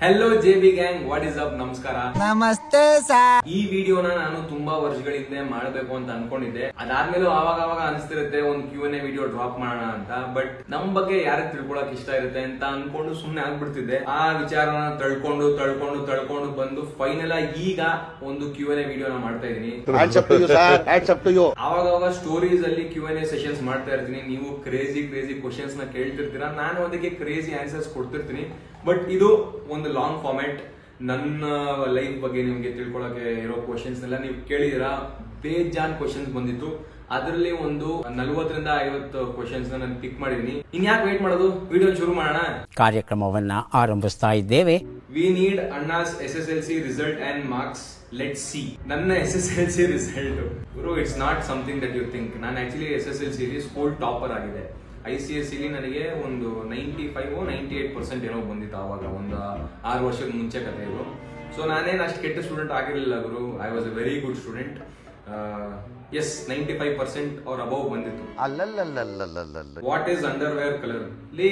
Hello JB gang, what is up? ನಮಸ್ಕಾರ, ನಮಸ್ತೆ sir. ಈ ವಿಡಿಯೋನ ನಾನು ತುಂಬಾ ವರ್ಷಗಳಿಂದ ಮಾಡಬೇಕು ಅಂತ ಅನ್ಕೊಂಡಿದ್ದೆ. ಅದಾದ್ಮೇಲೆ ಅವಾಗ ಅನಿಸ್ತಿರುತ್ತೆ ಒಂದು Q&A ವಿಡಿಯೋ ಡ್ರಾಪ್ ಮಾಡೋಣ ಅಂತ. ಬಟ್ ನಮ್ ಬಗ್ಗೆ ಯಾರಿಗೆ ತಿಳ್ಕೊಳಕ್ ಇಷ್ಟ ಇರುತ್ತೆ ಅಂತ ಅನ್ಕೊಂಡು ಸುಮ್ನೆ ಆಗ್ಬಿಡ್ತಿದ್ದೆ. ಆ ವಿಚಾರನ ತಳ್ಕೊಂಡು ಬಂದು ಫೈನಲ್ ಆಗಿ ಈಗ ಒಂದು Q&A ವಿಡಿಯೋನ ಮಾಡ್ತಾ ಇದೀನಿ. ಅವಾಗ ಸ್ಟೋರೀಸ್ ಅಲ್ಲಿ Q&A ಸೆಷನ್ಸ್ ಮಾಡ್ತಾ ಇರ್ತೀನಿ. ನೀವು ಕ್ರೇಜಿ ಕ್ವಶನ್ಸ್ ನ ಕೇಳ್ತಿರ್ತೀರಾ, ನಾನು ಅದಕ್ಕೆ ಕ್ರೇಜಿ ಆನ್ಸರ್ಸ್ ಕೊಡ್ತಿರ್ತೀನಿ. ಬಟ್ ಇದು ಒಂದು ಲಾಂಗ್ ಫಾರ್ಮ್ಯಾಟ್. ನನ್ನ ಲೈಫ್ ಬಗ್ಗೆ ನಿಮ್ಗೆ ತಿಳ್ಕೊಳಕ್ಕೆ ಇರೋ ಕ್ವಶನ್ಸ್ ಎಲ್ಲ ನೀವು ಕೇಳಿದಿರಾ. ಬೇಜಾನ್ ಕ್ವಶನ್ಸ್ ಬಂದಿತ್ತು. ಅದರಲ್ಲಿ ಒಂದು 40 ರಿಂದ 50 ಕ್ವಶನ್ಸ್ ನಾನು ಪಿಕ್ ಮಾಡಿದೀನಿ. ಇನ್ಯಾಕೆ ವೇಟ್ ಮಾಡೋದು, ವಿಡಿಯೋ ಶುರು ಮಾಡೋಣ. ಕಾರ್ಯಕ್ರಮವನ್ನ ಆರಂಭಿಸ್ತಾ ಇದ್ದೇವೆ. We need Anna's SSLC result and marks. Let's see. ನನ್ನ SSLC ರಿಸಲ್ಟ್ ಗುರು, it's not something that you think. ನಾನು ಆಕ್ಚುಲಿ SSLC ಸ್ಕೂಲ್ ಟಾಪರ್ ಆಗಿದೆ. ICSE ನನಗೆ ಒಂದು 95-98% ಏನೋ ಬಂದಿತ್ತು. ಆವಾಗ ಒಂದು 6 ವರ್ಷದ ಮುಂಚೆ ಕತೆ ಇದು. ಸೊ ನಾನೇನು ಅಷ್ಟು ಕೆಟ್ಟ ಸ್ಟೂಡೆಂಟ್ ಆಗಿರಲಿಲ್ಲ ಗುರು. I was a very good student. Yes, 95% ಅವ್ರ ಅಬೌವ್ ಬಂದಿತ್ತು. What is underwear colour? ಲೇ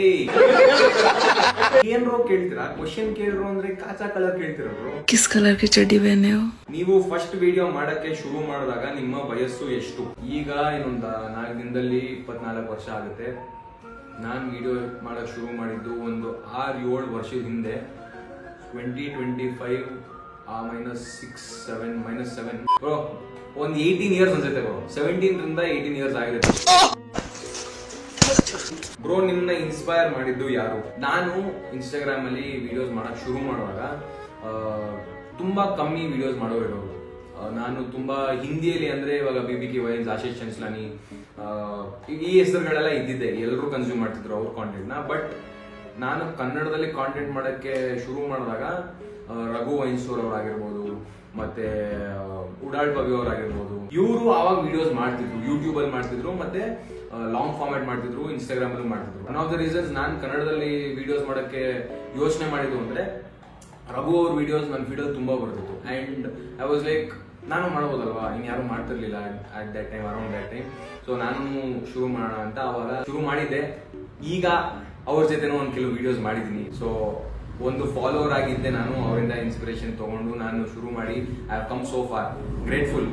ಏನ್ರೋ ಕೇಳ್ತೀರಾ? ಕ್ವಶನ್ ಕೇಳ್ರು ಅಂದ್ರೆ ಕಾಚಾ ಕಲರ್ ಕೇಳ್ತೀರಾ ಬ್ರೋ? ಕಿಸ್ ಕಲರ್ ಗೆ ಚಡ್ಡಿ ಬೇನೆ. ನೀವು ಫಸ್ಟ್ ವಿಡಿಯೋ ಮಾಡಕ್ಕೆ ಶುರು ಮಾಡಿದಾಗ ನಿಮ್ಮ ವಯಸ್ಸು ಎಷ್ಟು? ಈಗ ಇನ್ನೊಂದು 4 ದಿನದಲ್ಲಿ 24 ವರ್ಷ ಆಗುತ್ತೆ. ನಾನು ವಿಡಿಯೋ ಮಾಡಕ್ ಶುರು ಮಾಡಿದ್ದು ಒಂದು 6-7 ವರ್ಷದ ಹಿಂದೆ. 2025 -6-7 ಬ್ರೋ, ಒಂದು 18 ಇಯರ್ಸ್ ಅನ್ಸುತ್ತೆ ಬ್ರೋ. 17 ರಿಂದ 18 ಇಯರ್ಸ್ ಆಗಿರುತ್ತೆ ಬ್ರೋ. ನಿನ್ನ ಇನ್ಸ್ಪೈರ್ ಮಾಡಿದ್ದು ಯಾರು? ನಾನು ಇನ್ಸ್ಟಾಗ್ರಾಮ್ ಅಲ್ಲಿ ವಿಡಿಯೋಸ್ ಮಾಡಕ್ ಶುರು ಮಾಡುವಾಗ ತುಂಬಾ ಕಮ್ಮಿ ವಿಡಿಯೋಸ್ ಮಾಡೋರು. ನಾನು ತುಂಬಾ ಹಿಂದಿಯಲ್ಲಿ ಅಂದ್ರೆ ಇವಾಗ BBK ವೈನ್ಸ್, ಆಶೀಶ್ ಚಂಚಲಾನಿ, ಈ ಹೆಸರುಗಳೆಲ್ಲ ಇದ್ದಿದ್ದೆ. ಎಲ್ಲರೂ ಕನ್ಸ್ಯೂಮ್ ಮಾಡ್ತಿದ್ರು ಅವ್ರ ಕಾಂಟೆಂಟ್ ನ. ಬಟ್ ನಾನು ಕನ್ನಡದಲ್ಲಿ ಕಾಂಟೆಂಟ್ ಮಾಡಕ್ಕೆ ಶುರು ಮಾಡಿದಾಗ ರಘು ವೈನ್ಸ್ಟೋರ್ ಅವರಾಗಿರ್ಬೋದು, ಮತ್ತೆ ಉಡಾಳ್ ಪವಿ ಅವರಾಗಿರ್ಬೋದು, ಇವರು ಆವಾಗ ವಿಡಿಯೋಸ್ ಮಾಡ್ತಿದ್ರು. ಯೂಟ್ಯೂಬ್ ಅಲ್ಲಿ ಮಾಡ್ತಿದ್ರು, ಮತ್ತೆ ಲಾಂಗ್ ಫಾರ್ಮ್ಯಾಟ್ ಮಾಡ್ತಿದ್ರು, ಇನ್ಸ್ಟಾಗ್ರಾಮ್ ಅಲ್ಲಿ ಮಾಡ್ತಿದ್ರು. ಒನ್ ಆಫ್ ದ ರೀಸನ್ಸ್ ನಾನು ಕನ್ನಡದಲ್ಲಿ ವಿಡಿಯೋಸ್ ಮಾಡಕ್ಕೆ ಯೋಚನೆ ಮಾಡಿದ್ದು ಅಂದ್ರೆ ರಘು ಅವ್ರ ವಿಡಿಯೋಸ್ ನನ್ನ ಫೀಡಲ್ಲಿ ತುಂಬಾ ಬರ್ತಿತ್ತು. ಅಂಡ್ ಐ ವಾಸ್ ಲೈಕ್, ನಾನು ಮಾಡ್ಬೋದಲ್ವಾ, ಇನ್ಯಾರು ಮಾಡ್ತಿರ್ಲಿಲ್ಲ at that time, around that time. So ನಾನು ಶುರು ಮಾಡೋಣ ಅಂತ ಅವಾಗ ಶುರು ಮಾಡಿದ್ದೆ. ಈಗ ಅವ್ರ ಜೊತೆನೂ ಒಂದು ಕೆಲವು ವಿಡಿಯೋಸ್ ಮಾಡಿದ್ದೀನಿ. ಸೊ ಒಂದು ಫಾಲೋವರ್ ಆಗಿದ್ದೆ ನಾನು. ಅವರಿಂದ ಇನ್ಸ್ಪಿರೇಷನ್ ತಗೊಂಡು ನಾನು ಶುರು ಮಾಡಿ I have come so far. Grateful.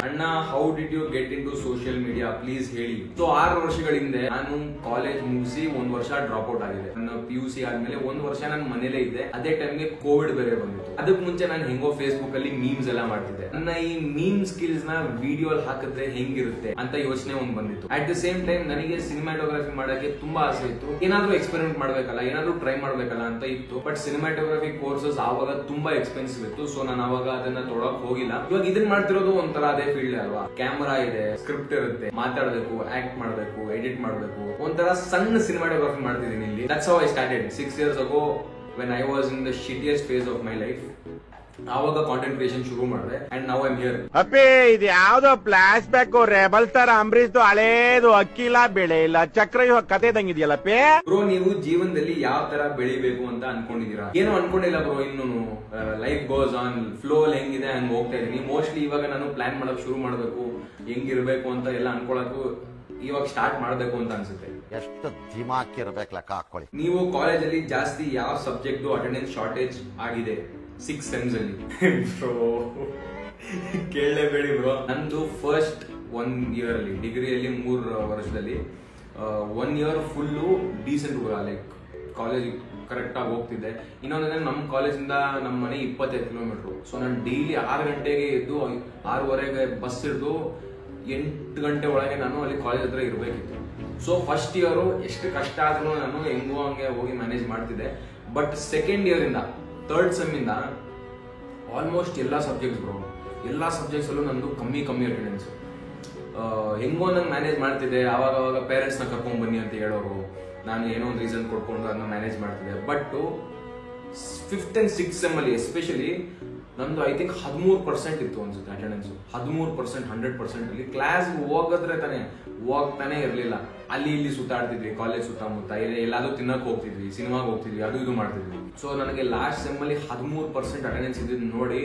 ಅಣ್ಣ, how did you get into social media? Please ಹೇಳಿ. ಸೊ 6 ವರ್ಷಗಳ ಹಿಂದೆ ನಾನು ಕಾಲೇಜ್ ಮುಗಿಸಿ 1 ವರ್ಷ ಡ್ರಾಪ್ ಔಟ್ ಆಗಿದೆ. ನನ್ನ PUC ಆದ್ಮೇಲೆ 1 ವರ್ಷ ನಾನು ಮನೇಲೇ ಇದ್ದೆ. ಅದೇ ಟೈಮ್ಗೆ ಕೋವಿಡ್ ಬೇರೆ ಬಂದಿತ್ತು. ಅದಕ್ಕೆ ಮುಂಚೆ ನಾನು ಹೆಂಗೋ ಫೇಸ್ಬುಕ್ ಅಲ್ಲಿ ಮೀಮ್ಸ್ ಎಲ್ಲ ಮಾಡ್ತಿದ್ದೆ. ನನ್ನ ಈ ಮೀಮ್ ಸ್ಕಿಲ್ಸ್ ನ ವಿಡಿಯೋ ಅಲ್ಲಿ ಹಾಕಿದ್ರೆ ಹೆಂಗಿರುತ್ತೆ ಅಂತ ಯೋಚನೆ ಒಂದು ಬಂದಿತ್ತು. ಅಟ್ ದ ಸೇಮ್ ಟೈಮ್ ನನಗೆ ಸಿನಿಮಾಟೋಗ್ರಫಿ ಮಾಡಕ್ಕೆ ತುಂಬಾ ಆಸೆ ಇತ್ತು. ಏನಾದ್ರೂ ಎಕ್ಸ್ಪೆರಿಮೆಂಟ್ ಮಾಡ್ಬೇಕಲ್ಲ, ಏನಾದ್ರೂ ಟ್ರೈ ಮಾಡ್ಬೇಕಲ್ಲ ಅಂತ ಇತ್ತು. ಬಟ್ ಸಿನಿಮಾಟೋಗ್ರಫಿ ಕೋರ್ಸಸ್ ಆವಾಗ ತುಂಬಾ ಎಕ್ಸ್ಪೆನ್ಸಿವ್ ಇತ್ತು. ಸೊ ನಾನು ಅವಾಗ ಅದನ್ನ ತೊಡಕ್ ಹೋಗಿಲ್ಲ. ಇವಾಗ ಇದನ್ನ ಮಾಡ್ತಿರೋದು ಒಂಥರ ಅದೇ ಫೀಲ್ಡ್ ಅಲ್ವಾ. ಕ್ಯಾಮರಾ ಇದೆ, ಸ್ಕ್ರಿಪ್ಟ್ ಇರುತ್ತೆ, ಮಾತಾಡಬೇಕು, ಆಕ್ಟ್ ಮಾಡಬೇಕು, ಎಡಿಟ್ ಮಾಡಬೇಕು. ಒಂಥರ ಸಣ್ಣ ಸಿನಿಮಾಟೋಗ್ರಫಿ ಮಾಡ್ತಿದ್ದೀನಿ ಇಲ್ಲಿ. That's how I started 6 years ago when I was in the shittiest phase of my life. ಆವಾಗ ಕಾಂಟೆಂಟ್ ಕ್ರಿಯೇಷನ್ ಶುರು ಮಾಡಿದೆ. And now I am here. ಅಪ್ಪೇ, ಇದು ಯಾವ್ದೋ ಫ್ಲಾಶ್ ಬ್ಯಾಕ್ ರೆಬಲ್ ತರ ಅಂಬರೀಶ್ ಹಳೇದು ಅಕ್ಕಿಲ್ಲ ಬೆಳೆ ಇಲ್ಲ ಚಕ್ರ ಕತೆ ಇದಂಗಿದೆಯಲ್ಲಪ್ಪೇ. ಬ್ರೋ, ನೀವು ಜೀವನದಲ್ಲಿ ಯಾವ ತರ ಬೆಳಿಬೇಕು ಅಂತ ಅನ್ಕೊಂಡಿದೀರಾ? ಏನು ಅನ್ಕೊಂಡಿಲ್ಲ ಬ್ರೋ. ಇನ್ನು ಲೈಫ್ ಗೋಸ್ ಆನ್. ಫ್ಲೋ ಹೆಂಗಿದೆ ಹಂಗ್ ಹೋಗ್ತಾ ಇದೀನಿ. ಮೋಸ್ಟ್ಲಿ ಇವಾಗ ನಾನು ಪ್ಲಾನ್ ಮಾಡಕ್ ಶುರು ಮಾಡಬೇಕು, ಹೆಂಗಿರ್ಬೇಕು ಅಂತ ಎಲ್ಲ ಅನ್ಕೊಳಕು ಇವಾಗ ಸ್ಟಾರ್ಟ್ ಮಾಡಬೇಕು ಅಂತ ಅನ್ಸುತ್ತೆ. ಎಷ್ಟು ದಿಮಾಕ್ ಇರ್ಬೇಕು ಲೆಕ್ಕ ಹಾಕೊಳ್ಳಿ. ನೀವು ಕಾಲೇಜಲ್ಲಿ ಜಾಸ್ತಿ ಯಾವ ಸಬ್ಜೆಕ್ಟ್ ಅಟೆಂಡೆನ್ಸ್ ಶಾರ್ಟೇಜ್ ಆಗಿದೆ 6 ಸೆಮ್ಸ್ ಅಲ್ಲಿ? ಬ್ರೋ ಕೇಳಲೇಬೇಡಿ ಬ್ರೋ. ನಂದು ಫಸ್ಟ್ 1 year ಅಲ್ಲಿ, ಡಿಗ್ರಿಯಲ್ಲಿ 3 ವರ್ಷದಲ್ಲಿ 1 year full decent like college correct ಆಗಿ ಹೋಗ್ತಿದ್ದೆ. ಇನ್ನೊಂದಂದ್ರೆ ನಮ್ಮ ಕಾಲೇಜಿಂದ ನಮ್ಮ ಮನೆ 25 ಕಿಲೋಮೀಟರ್. ಸೊ ನಾನು ಡೈಲಿ 6 ಗಂಟೆಗೆ ಎದ್ದು 6:15 ಬಸ್ ಹಿಡಿದು 8 ಗಂಟೆ ಒಳಗೆ ನಾನು ಅಲ್ಲಿ ಕಾಲೇಜ್ ಹತ್ರ ಇರಬೇಕಿತ್ತು. ಸೊ ಫಸ್ಟ್ ಇಯರ್ ಎಷ್ಟು ಕಷ್ಟ ಆದ್ರೂ ನಾನು ಹೆಂಗೋ ಹಂಗೆ ಹೋಗಿ ಮ್ಯಾನೇಜ್ ಮಾಡ್ತಿದ್ದೆ. ಬಟ್ ಸೆಕೆಂಡ್ ಇಯರ್ ಇಂದ 3rd ಸೆಮ್ ಇಂದ ಆಲ್ಮೋಸ್ಟ್ ಎಲ್ಲ ಸಬ್ಜೆಕ್ಟ್ಸ್ ಬ್ರೋ, ಎಲ್ಲ ಸಬ್ಜೆಕ್ಟ್ಸ್ ಅಲ್ಲೂ ನಂದು ಕಮ್ಮಿ ಅಟೆಂಡೆನ್ಸ್. ಹೆಂಗೋ ನಂಗೆ ಮ್ಯಾನೇಜ್ ಮಾಡ್ತಿದ್ದೆ. ಆವಾಗ ಪೇರೆಂಟ್ಸ್ ನ ಕರ್ಕೊಂಡ್ ಬನ್ನಿ ಅಂತ ಹೇಳೋರು. ನಾನು ಏನೋ ಒಂದು ರೀಸನ್ ಕೊಡ್ಕೊಂಡು ಅದನ್ನ ಮ್ಯಾನೇಜ್ ಮಾಡ್ತಿದ್ದೆ. But 5th and 6th sem ಅಲ್ಲಿ ಎಸ್ಪೆಷಲಿ ನಂದು ಐ ಥಿಂಕ್ 13% ಇತ್ತು ಅನ್ಸುತ್ತೆ ಅಟೆಂಡೆನ್ಸ್. 13%, 100% ಅಲ್ಲಿ ಕ್ಲಾಸ್ ಹೋಗ್ತಾನೆ ಇರ್ಲಿಲ್ಲ. ಅಲ್ಲಿ ಇಲ್ಲಿ ಸುತ್ತಾಡ್ತಿದ್ವಿ, ಕಾಲೇಜ್ ಸುತ್ತಮುತ್ತ ಎಲ್ಲಾದ್ರೂ ತಿನ್ನಕ್ ಹೋಗ್ತಿದ್ವಿ, ಸಿನಿಮಾಗೆ ಹೋಗ್ತಿದ್ವಿ, ಅದು ಇದು ಮಾಡ್ತಿದ್ವಿ. ಸೊ ನನಗೆ ಲಾಸ್ಟ್ ಸೆಮ್ ಅಲ್ಲಿ 13% ಅಟೆಂಡೆನ್ಸ್ ಇದ್ದು ನೋಡಿ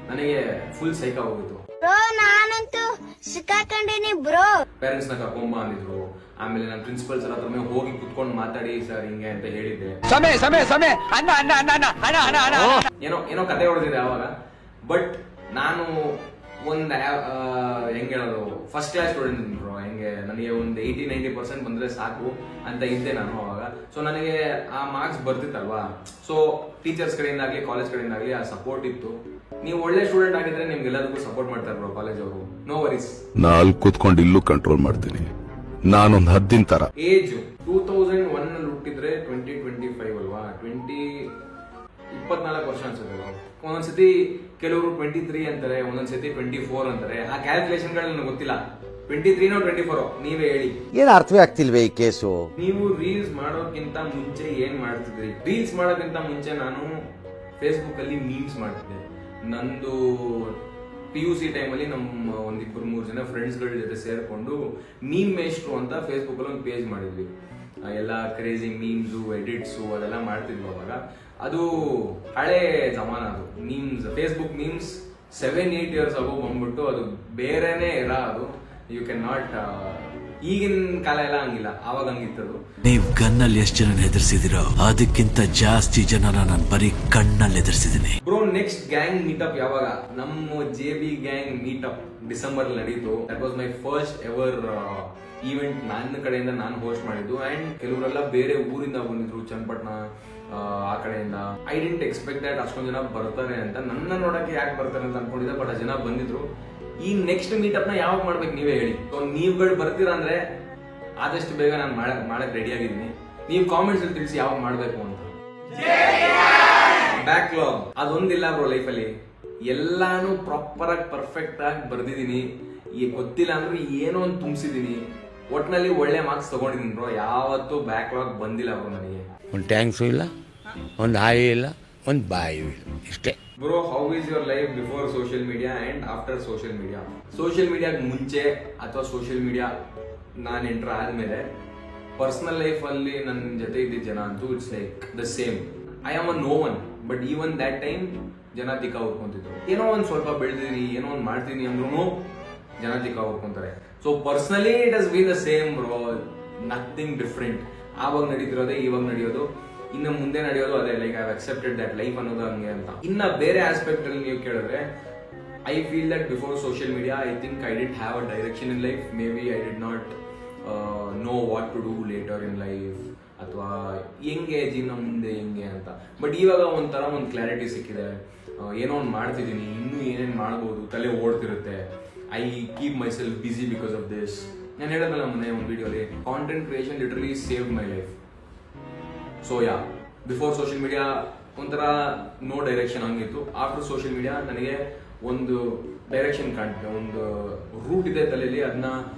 ನನಗೆ ಫುಲ್ ಸೈಕ್ ಆಗೋಗಿತ್ತು. ಬ್ರೋ ನಾನಂತೂ ಸಿಕ್ಕಾಕೊಂಡಿನಿ ಬ್ರೋ. ಪೇರೆಂಟ್ಸ್ ನ ಕರ್ಕೊಂಬ ಅಂದಿದ್ರು. ಆಮೇಲೆ ನನ್ನ ಪ್ರಿನ್ಸಿಪಲ್ ಸರ್ ಹತ್ರ ಹೋಗಿ ಕುತ್ಕೊಂಡು ಮಾತಾಡಿ ಸರ್ ಹಿಂಗೆ ಅಂತ ಹೇಳಿದ್ದೆ. ಏನೋ ಕತೆ ಹೊಡೆದಿದೆ ಅವಾಗ. ಬಟ್ ನಾನು ಒಂದ್ ಹೆಂಗ್ ಹೇಳೋದು, ಫಸ್ಟ್ ಕ್ಲಾಸ್ ಸ್ಟೂಡೆಂಟ್ ಬ್ರೋ. ಹೆಂಗೆ ನನಗೆ ಒಂದು 80-90% ಬಂದ್ರೆ ಸಾಕು ಅಂತ ಇದ್ದೆ ನಾನು ಅವಾಗ. ಸೊ ನನಗೆ ಆ ಮಾರ್ಕ್ಸ್ ಬರ್ತಿತ್ತಲ್ವಾ, ಸೊ ಟೀಚರ್ಸ್ ಕಡೆಯಿಂದ ಆಗ್ಲಿ ಕಾಲೇಜ್ ಕಡೆಯಿಂದ ಆಗ್ಲಿ ಆ ಸಪೋರ್ಟ್ ಇತ್ತು. ನೀವು ಒಳ್ಳೆ ಸ್ಟೂಡೆಂಟ್ ಆಗಿದ್ರೆ ನಿಮ್ಗೆ ಎಲ್ಲದಕ್ಕೂ ಸಪೋರ್ಟ್ ಮಾಡ್ತಾರೆ ಬ್ರೋ ಕಾಲೇಜ್ ಅವರು. No worries. ಅಲ್ಲಿ ಕೂತ್ಕೊಂಡು ಇಲ್ಲೂ ಕಂಟ್ರೋಲ್ ಮಾಡ್ತೀನಿ. ನಾನೊಂದು ಹದ್ದಿನ ತರ. ಏಜ್ 2001 ಅಲ್ಲಿ ಹುಟ್ಟಿದ್ರೆ 2025 ಅಲ್ವಾ, 24 ವರ್ಷ ಅನ್ಸುತ್ತೆ. ಒಂದೊಂದ್ಸತಿ ಕೆಲವರು 23 ಅಂತಾರೆ, ಒಂದೊಂದ್ಸತಿ 24 ಅಂತಾರೆ. ಆ ಕ್ಯಾಲ್ಕುಲೇಷನ್ ಗಳು ನನಗೆ ಗೊತ್ತಿಲ್ಲ. 23 24 ನೀವೇ ಹೇಳಿ. ಏನ್ ಅರ್ಥವೇ ಆಗ್ತಿಲ್ವೇ ಈ ಕೇಸು? ನೀವು ರೀಲ್ಸ್ ಮಾಡೋಕ್ಕಿಂತ ಮುಂಚೆ ಏನ್ ಮಾಡ್ತಿದ್ರಿ? ರೀಲ್ಸ್ ಮಾಡೋಕ್ಕಿಂತ ಮುಂಚೆ ನಾನು ಫೇಸ್ಬುಕ್ ಅಲ್ಲಿ ಮೀಮ್ಸ್ ಮಾಡ್ತಿದ್ದೆ. ನಂದು PUC ಟೈಮಲ್ಲಿ ನಮ್ಮ ಒಂದಿಬ್ಬರು 3 ಜನ ಫ್ರೆಂಡ್ಸ್ ಗಳ ಜೊತೆ ಸೇರ್ಕೊಂಡು ಮೀಮ್ ಮೇಷ್ಟ್ರು ಅಂತ ಫೇಸ್ಬುಕ್ ಅಲ್ಲಿ ಒಂದು ಪೇಜ್ ಮಾಡಿದ್ವಿ. ಎಲ್ಲ ಕ್ರೇಜಿ ಮೀಮ್ಸು ಎಡಿಟ್ಸು ಅದೆಲ್ಲ ಮಾಡ್ತಿದ್ವಿ ಅವಾಗ. ಅದು ಹಳೆ ಜಮಾನ. ಅದು ಮೀಮ್ಸ್, ಫೇಸ್ಬುಕ್ ಮೀಮ್ಸ್ 7-8 years ಆಗೋ ಬಂದ್ಬಿಟ್ಟು ಅದು ಬೇರೆನೆ ಇರ. ಅದು ಯು ಕ್ಯಾನ್ ನಾಟ್. ಈಗಿನ ಕಾಲ ಎಲ್ಲ ಹಂಗಿಲ್ಲ, ಆವಾಗ ಹಂಗಿತ್ತದು. ನೀವ್ ಗನ್ನಲ್ಲಿ ಎಷ್ಟು ಜನ ಹೆದರ್ಸಿದಿರೋ ಅದಕ್ಕಿಂತ ಜಾಸ್ತಿ ಜನ ನಾನು ಬರೀ ಕಣ್ಣಲ್ಲಿ ಹೆದರ್ಸಿದೀನಿ ಬ್ರೋ. ನೆಕ್ಸ್ಟ್ ಗ್ಯಾಂಗ್ ಮೀಟಪ್ ಯಾವಾಗ? ನಮ್ಮ JB ಗ್ಯಾಂಗ್ ಮೀಟಪ್ ಡಿಸೆಂಬರ್ ನಡೀತು. That was my first ever event. ನನ್ನ ಕಡೆಯಿಂದ ನಾನು ಹೋಸ್ಟ್ ಮಾಡಿದ್ದು. ಅಂಡ್ ಕೆಲವರೆಲ್ಲ ಬೇರೆ ಊರಿಂದ ಬಂದಿದ್ರು, ಚನ್ನಪಟ್ಟಣ ಆ ಕಡೆಯಿಂದ. ಐ ಡಿಂಟ್ ಎಕ್ಸ್ಪೆಕ್ಟ್ ದಟ್ ಅಷ್ಟೊಂದು ಜನ ಬರ್ತಾರೆ ಅಂತ. ನನ್ನ ನೋಡಕ್ಕೆ ಯಾಕೆ ಬರ್ತಾರೆ ಅಂತ ಅನ್ಕೊಂಡಿದ್ದೆ, ಬಟ್ ಆ ಜನ ಬಂದಿದ್ರು. ಈ ನೆಕ್ಸ್ಟ್ ಮೀಟಪ್ ನ ಯಾವಾಗ ಮಾಡ್ಬೇಕು ನೀವೇ ಹೇಳಿ. ನೀವುಗಳು ಬರ್ತೀರಾ ಅಂದ್ರೆ ಆದಷ್ಟು ಬೇಗ ನಾನು ಮಾಡಕ್ ರೆಡಿ ಆಗಿದ್ದೀನಿ. ನೀವು ಕಾಮೆಂಟ್ಸ್ ಅಲ್ಲಿ ತಿಳಿಸಿ ಯಾವಾಗ ಮಾಡ್ಬೇಕು ಅಂತ. ಬ್ಯಾಕ್ಲಾಗ್ ಅದೊಂದಿಲ್ಲ ಬ್ರೋ ಲೈಫಲ್ಲಿ. ಎಲ್ಲಾನು ಪ್ರಾಪರ್ ಆಗಿ ಪರ್ಫೆಕ್ಟ್ ಆಗಿ ಬರ್ದಿದ್ದೀನಿ. ಗೊತ್ತಿಲ್ಲ ಅಂದ್ರೆ ಏನೋ ಒಂದು ತುಂಬಿಸಿದೀನಿ. ಒಟ್ನಲ್ಲಿ ಒಳ್ಳೆ ಮಾರ್ಕ್ಸ್ ತಗೊಂಡಿದ್ದೀನಿ ಬ್ರೋ. ಯಾವತ್ತೂ ಬ್ಯಾಕ್ಲಾಗ್ ಬಂದಿಲ್ಲ ಬ್ರೋ ನನಗೆ. ಒಂದು ಟ್ಯಾಂಕ್ಸು ಇಲ್ಲ, ಒಂದು ಹಾಯಿ ಇಲ್ಲ, ಒಂದು ಬಾಯಿ ಇಲ್ಲ, ಇಷ್ಟೇ. Bro, how is your life before social media and after social media? Social ಮೀಡಿಯಾಗ ಮುಂಚೆ ಅಥವಾ ಸೋಷಿಯಲ್ ಮೀಡಿಯಾ ನಾನು ಎಂಟರ್ ಆದ್ಮೇಲೆ ಪರ್ಸನಲ್ ಲೈಫ್ ಅಲ್ಲಿ ನನ್ನ ಜೊತೆ ಇದ್ದಿದ್ದ ಜನ ಅಂತೂ it's like the same. I am a no one, but even that time ಜನ ತಿಕ್ಕ ಹುಡ್ಕೊಂತಿದ್ರು. ಏನೋ ಒಂದ್ ಸ್ವಲ್ಪ ಬೆಳೆದಿದ್ದೀನಿ, ಏನೋ ಒಂದ್ ಮಾಡ್ತೀನಿ ಅಂದ್ರೂ ಜನ ತಿಕ್ಕ ಹುಡ್ಕೊಂತಾರೆ. So personally it has been the same bro, nothing different. ಆವಾಗ ನಡೀತಿರೋದೇ ಇವಾಗ ನಡೆಯೋದು, ಇನ್ನು ಮುಂದೆ ನಡೆಯೋದು ಅದೇ. Like I accepted that life ಅನ್ನೋದು ಹಂಗೆ ಅಂತ. ಇನ್ನ ಬೇರೆ ಆಸ್ಪೆಕ್ಟ್ ಅಲ್ಲಿ ನೀವು ಕೇಳಿದ್ರೆ, I feel that before social media I think I did have a direction in life. Maybe I did not know what to do later in life, ಅಥವಾ ಹೆಂಗೆ ಜೀವನ ಮುಂದೆ ಹೆಂಗೆ ಅಂತ. ಬಟ್ ಇವಾಗ ಒಂಥರ ಒಂದು ಕ್ಲಾರಿಟಿ ಸಿಕ್ಕಿದೆ. ಏನೋ ಒಂದು ಮಾಡ್ತಿದ್ದೀನಿ, ಇನ್ನೂ ಏನೇನು ಮಾಡ್ಬೋದು, ತಲೆ ಓಡ್ತಿರುತ್ತೆ. I keep myself busy because of this. ನಾನು ಹೇಳಿದ್ನಲ್ಲ ಮೊನ್ನೆ ಒಂದು ವಿಡಿಯೋಲಿ, content creation literally save my life. So yeah, before social media ಒಂಥರ ನೋ ಡೈರೆಕ್ಷನ್ ಹಂಗಿತ್ತು. ಆಫ್ಟರ್ ಸೋಷಿಯಲ್ ಮೀಡಿಯಾ ನನಗೆ ಒಂದು ಡೈರೆಕ್ಷನ್ ಕಾಣ್ತಿದೆ, ಒಂದು ರೂಟ್ ಇದೆ ತಲೆಯಲ್ಲಿ. ಅದನ್ನ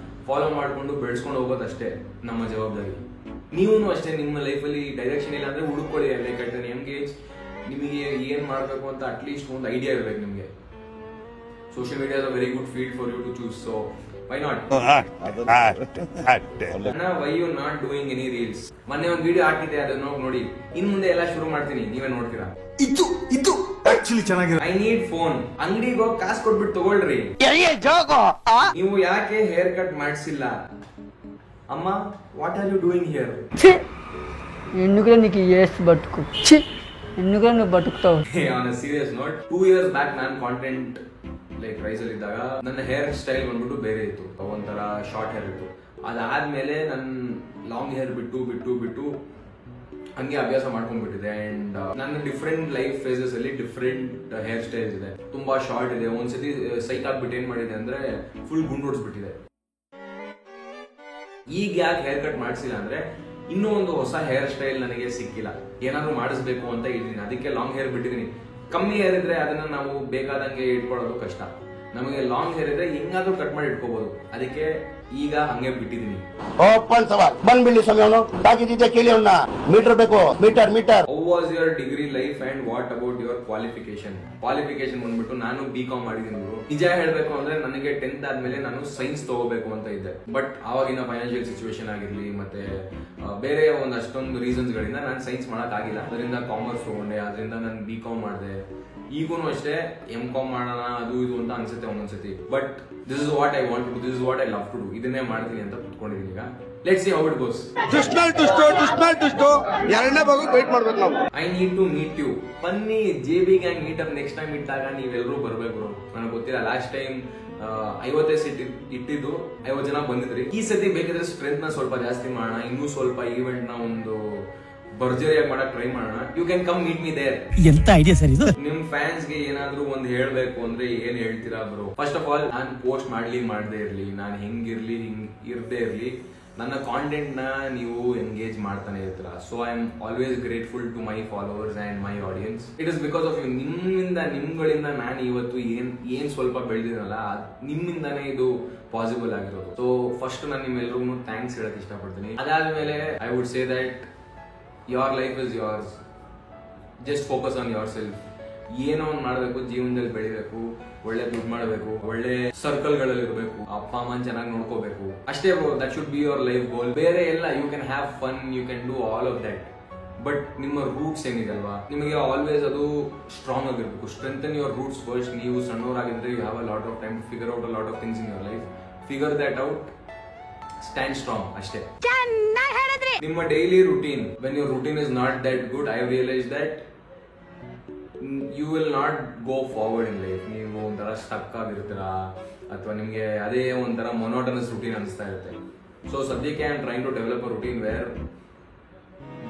ಫಾಲೋ ಮಾಡ್ಕೊಂಡು ಬೆಳೆಸ್ಕೊಂಡು ಹೋಗೋದಷ್ಟೇ ನಮ್ಮ ಜವಾಬ್ದಾರಿ. ನೀವು ಅಷ್ಟೇ, ನಿಮ್ಮ ಲೈಫಲ್ಲಿ ಡೈರೆಕ್ಷನ್ ಇಲ್ಲ ಅಂದ್ರೆ ಹುಡುಕೊಳ್ಳಿ. Like at an young age ನಿಮಗೆ ಏನ್ ಮಾಡಬೇಕು ಅಂತ ಅಟ್ಲೀಸ್ಟ್ ಒಂದು ಐಡಿಯಾ ಇರಬೇಕು ನಿಮಗೆ. Social media is a very good field for you to choose. So why not? Why you not doing any reels? ಮೊನ್ನೆ ಒಂದು ವಿಡಿಯೋ ಹಾಕಿದ್ದೆ, ಅದನ್ನ ನೋಡಿ. ಇನ್ ಮುಂದೆ ಎಲ್ಲ ಶುರು ಮಾಡ್ತೀನಿ, ನೀವೇ ನೋಡ್ತೀರಾ. ಇದು ಆಕ್ಚುಲಿ ಚೆನ್ನಾಗಿದೆ. I need phone. ಅಂಗಡಿಗೆ ಹೋಗಿ ಕಾಸು ಕೊಟ್ಬಿಟ್ಟು ತಗೊಳ್ರಿ. ನೀವು ಯಾಕೆ ಹೇರ್ ಕಟ್ ಮಾಡಿಸಿಲ್ಲ? ಅಮ್ಮ, what are you doing here? ఎందుకురా నీకు ఏస్ బతుకు ఎందుకురా నువ్వు బతుకుతావు? On a serious note, 2 years back ನಾನು ಕಾಂಟೆಂಟ್ ಲೈಕ್ ರೈಸ್ ಅಲ್ಲಿ ಇದ್ದಾಗ ನನ್ನ ಹೇರ್ ಸ್ಟೈಲ್ ಬಂದ್ಬಿಟ್ಟು ಬೇರೆ ಇತ್ತು. ಒಂಥರ ಶಾರ್ಟ್ ಹೇರ್ ಇತ್ತು. ಅದಾದ್ಮೇಲೆ ನನ್ನ ಲಾಂಗ್ ಹೇರ್ ಬಿಟ್ಟು ಹಂಗೆ ಅಭ್ಯಾಸ ಮಾಡ್ಕೊಂಡ್ಬಿಟ್ಟಿದೆ. ಅಂಡ್ ನನ್ನ ಡಿಫ್ರೆಂಟ್ ಲೈಫ್ ಫೇಸಸ್ ಅಲ್ಲಿ ಡಿಫ್ರೆಂಟ್ ಹೇರ್ ಸ್ಟೈಲ್ಸ್ ಇದೆ. ತುಂಬಾ ಶಾರ್ಟ್ ಇದೆ, ಒಂದ್ಸತಿ ಸೈಕ್ ಆಗ್ಬಿಟ್ಟು ಏನ್ ಮಾಡಿದೆ ಅಂದ್ರೆ ಫುಲ್ ಗುಂಡೋಡ್ಸ್ಬಿಟ್ಟಿದೆ. ಈಗ ಯಾಕೆ ಹೇರ್ ಕಟ್ ಮಾಡಿಸಿಲ್ಲ ಅಂದ್ರೆ, ಇನ್ನೂ ಒಂದು ಹೊಸ ಹೇರ್ ಸ್ಟೈಲ್ ನನಗೆ ಸಿಕ್ಕಿಲ್ಲ. ಏನಾದ್ರು ಮಾಡಿಸ್ಬೇಕು ಅಂತ ಇದ್ದೀನಿ, ಅದಕ್ಕೆ ಲಾಂಗ್ ಹೇರ್ ಬಿಟ್ಟಿದ್ದೀನಿ. ಕಮ್ಮಿ ಹೇರ್ ಇದ್ರೆ ಅದನ್ನ ನಾವು ಬೇಕಾದಂಗೆ ಇಟ್ಕೊಳ್ಳೋದು ಕಷ್ಟ. ನಮಗೆ ಲಾಂಗ್ ಹೇರ್ ಇದ್ರೆ ಹೆಂಗಾದ್ರೂ ಕಟ್ ಮಾಡಿ ಇಟ್ಕೋಬಹುದು. ಅದಕ್ಕೆ ಈಗ ಹಂಗೆ ಬಿಟ್ಟಿದ್ದೀನಿ. ಓಪನ್ ಸವಾಲ್ ಬಂದ್ಬಿಡಿ ಸಮಯವನು ತಾಕಿದ್ದೆ ಕೇಳಿ ಅವನ್ನ. ಮೀಟರ್ ಬೇಕು, meter. How was your degree life and what about your qualification? Qualification ಬಂದ್ಬಿಟ್ಟು ನಾನು BCom ಮಾಡಿದ್ದೀನಿ. ನಿಜ ಹೇಳ್ಬೇಕು ಅಂದ್ರೆ ನನಗೆ 10th ಆದ್ಮೇಲೆ ನಾನು ಸೈನ್ಸ್ ತಗೋಬೇಕು ಅಂತ ಇದ್ದೆ. ಬಟ್ ಆವಾಗಿನ ಫೈನಾನ್ಷಿಯಲ್ ಸಿಚುವೇಶನ್ ಆಗಿರ್ಲಿ, ಮತ್ತೆ ಬೇರೆ ಒಂದಷ್ಟೊಂದು ರೀಸನ್ಸ್ ಗಳಿಂದ ನಾನು ಸೈನ್ಸ್ ಮಾಡಕ್ ಆಗಿಲ್ಲ. ಅದರಿಂದ ಕಾಮರ್ಸ್ ತಗೊಂಡೆ, ಅದರಿಂದ ನಾನು BCom ಮಾಡಿದೆ. ಈಗೂನು ಅಷ್ಟೇ M.Com ಮಾಡೋಣ ಅದು ಇದು ಅಂತ ಅನ್ಸುತ್ತೆ ಒಂದೊಂದ್ಸತಿ. But this is what I want to do, this is what I love to do, ಇದನ್ನೇ ಮಾಡ್ತೀನಿ ಅಂತ ಕುತ್ಕೊಂಡಿದ್ದೀನಿ ಈಗ. Let's see how it goes. ಎರಡನೇ ಭಾಗ ವೇಟ್ ಮಾಡ್ಬೇಕು ನಾವು. I need to meet you. ಬನ್ನಿ JB gang meetup next time ಇಟ್ಟಾಗ ನೀವೆಲ್ಲರೂ ಬರ್ಬೇಕು. ನನಗೆ ಗೊತ್ತಿಲ್ಲ, ಲಾಸ್ಟ್ ಟೈಮ್ 50 ಸೀಟ್ ಇಟ್ಟಿದ್ದು 50 ಜನ ಬಂದಿದ್ರಿ. ಈ ಸತಿ ಬೇಕಿದ್ರೆ ಸ್ಟ್ರೆಂತ್ ನ ಸ್ವಲ್ಪ ಜಾಸ್ತಿ ಮಾಡೋಣ, ಇನ್ನೂ ಸ್ವಲ್ಪ ಈವೆಂಟ್ ನ ಒಂದು ಭರ್ಜರಿಯಾಗಿ ಮಾಡಕ್ ಟ್ರೈ ಮಾಡೋಣ. You can come meet me there. ಎಂತ ಐಡಿಯಾ ಸರ್ ಇದು? ನಿಮ್ ಫ್ಯಾನ್ಸ್ ಗೆ ಏನಾದ್ರೂ ಒಂದ್ ಹೇಳ್ಬೇಕು ಅಂದ್ರೆ ಏನ್ ಹೇಳ್ತೀರಾ ಬ್ರೋ? ಫಸ್ಟ್ ಆಫ್ ಆಲ್, ನಾನು ಪೋಸ್ಟ್ ಮಾಡದೇ ಇರ್ಲಿ, ನಾನು ಹೆಂಗಿರ್ಲಿ ಹಿಂಗ್ ಇರ್ದೇ ಇರ್ಲಿ, ನನ್ನ ಕಾಂಟೆಂಟ್ ನ ನೀವು ಎಂಗೇಜ್ ಮಾಡ್ತಾನೆ ಇರ್ತೀರಾ. So I am always grateful to my followers and my audience. It is because of you. ನಿಮ್ಗಳಿಂದ ನಾನು ಇವತ್ತು ಏನ್ ಸ್ವಲ್ಪ ಬೆಳೆದಿನಲ್ಲ, ನಿಮ್ಮಿಂದಾನೇ ಇದು ಪಾಸಿಬಲ್ ಆಗಿರೋದು. ಸೊ ಫಸ್ಟ್ ನಾನು ನಿಮ್ಮೆಲ್ಲರಿಗೂ ಥ್ಯಾಂಕ್ಸ್ ಹೇಳಕ್ ಇಷ್ಟಪಡ್ತೀನಿ. ಅದಾದ್ಮೇಲೆ I would say that your life is yours. Just focus on your self. ಏನೋ ಒಂದು ಮಾಡಬೇಕು, ಜೀವನದಲ್ಲಿ ಬೆಳಿಬೇಕು, ಒಳ್ಳೆ ದುಡ್ಡು ಮಾಡಬೇಕು, ಒಳ್ಳೆ ಸರ್ಕಲ್ ಗಳಲ್ಲಿ ಇರಬೇಕು, ಅಪ್ಪ ಅಮ್ಮನ ಚೆನ್ನಾಗಿ ನೋಡ್ಕೋಬೇಕು, ಅಷ್ಟೇ bro. That should be your life goal. ಬೇರೆ ಎಲ್ಲ you can have fun, you can do all of that. But ನಿಮ್ಮ ರೂಟ್ಸ್ ಏನಿದೆ ಅಲ್ವಾ, ನಿಮಗೆ ಆಲ್ವೇಸ್ ಅದು ಸ್ಟ್ರಾಂಗ್ ಆಗಿರ್ಬೇಕು. Strengthen your roots first. ನೀವು ಸಣ್ಣವರಾಗಿದ್ರೆ you have a lot of time to figure out a lot of things in your life. Figure that out, stand strong, ಅಷ್ಟೇ. ನಿಮ್ಮ daily routine, when your routine is not that good, I realise that you will not go forward in life. ನೀವು ಒಂಥರ stuck ಆಗಿರ್ತೀರಾ, ಅಥವಾ ನಿಮಗೆ ಅದೇ ಒಂಥರ monotonous routine ಅನಿಸ್ತಾ ಇರುತ್ತೆ. ಸೊ ಸದ್ಯಕ್ಕೆ I am trying to develop a routine where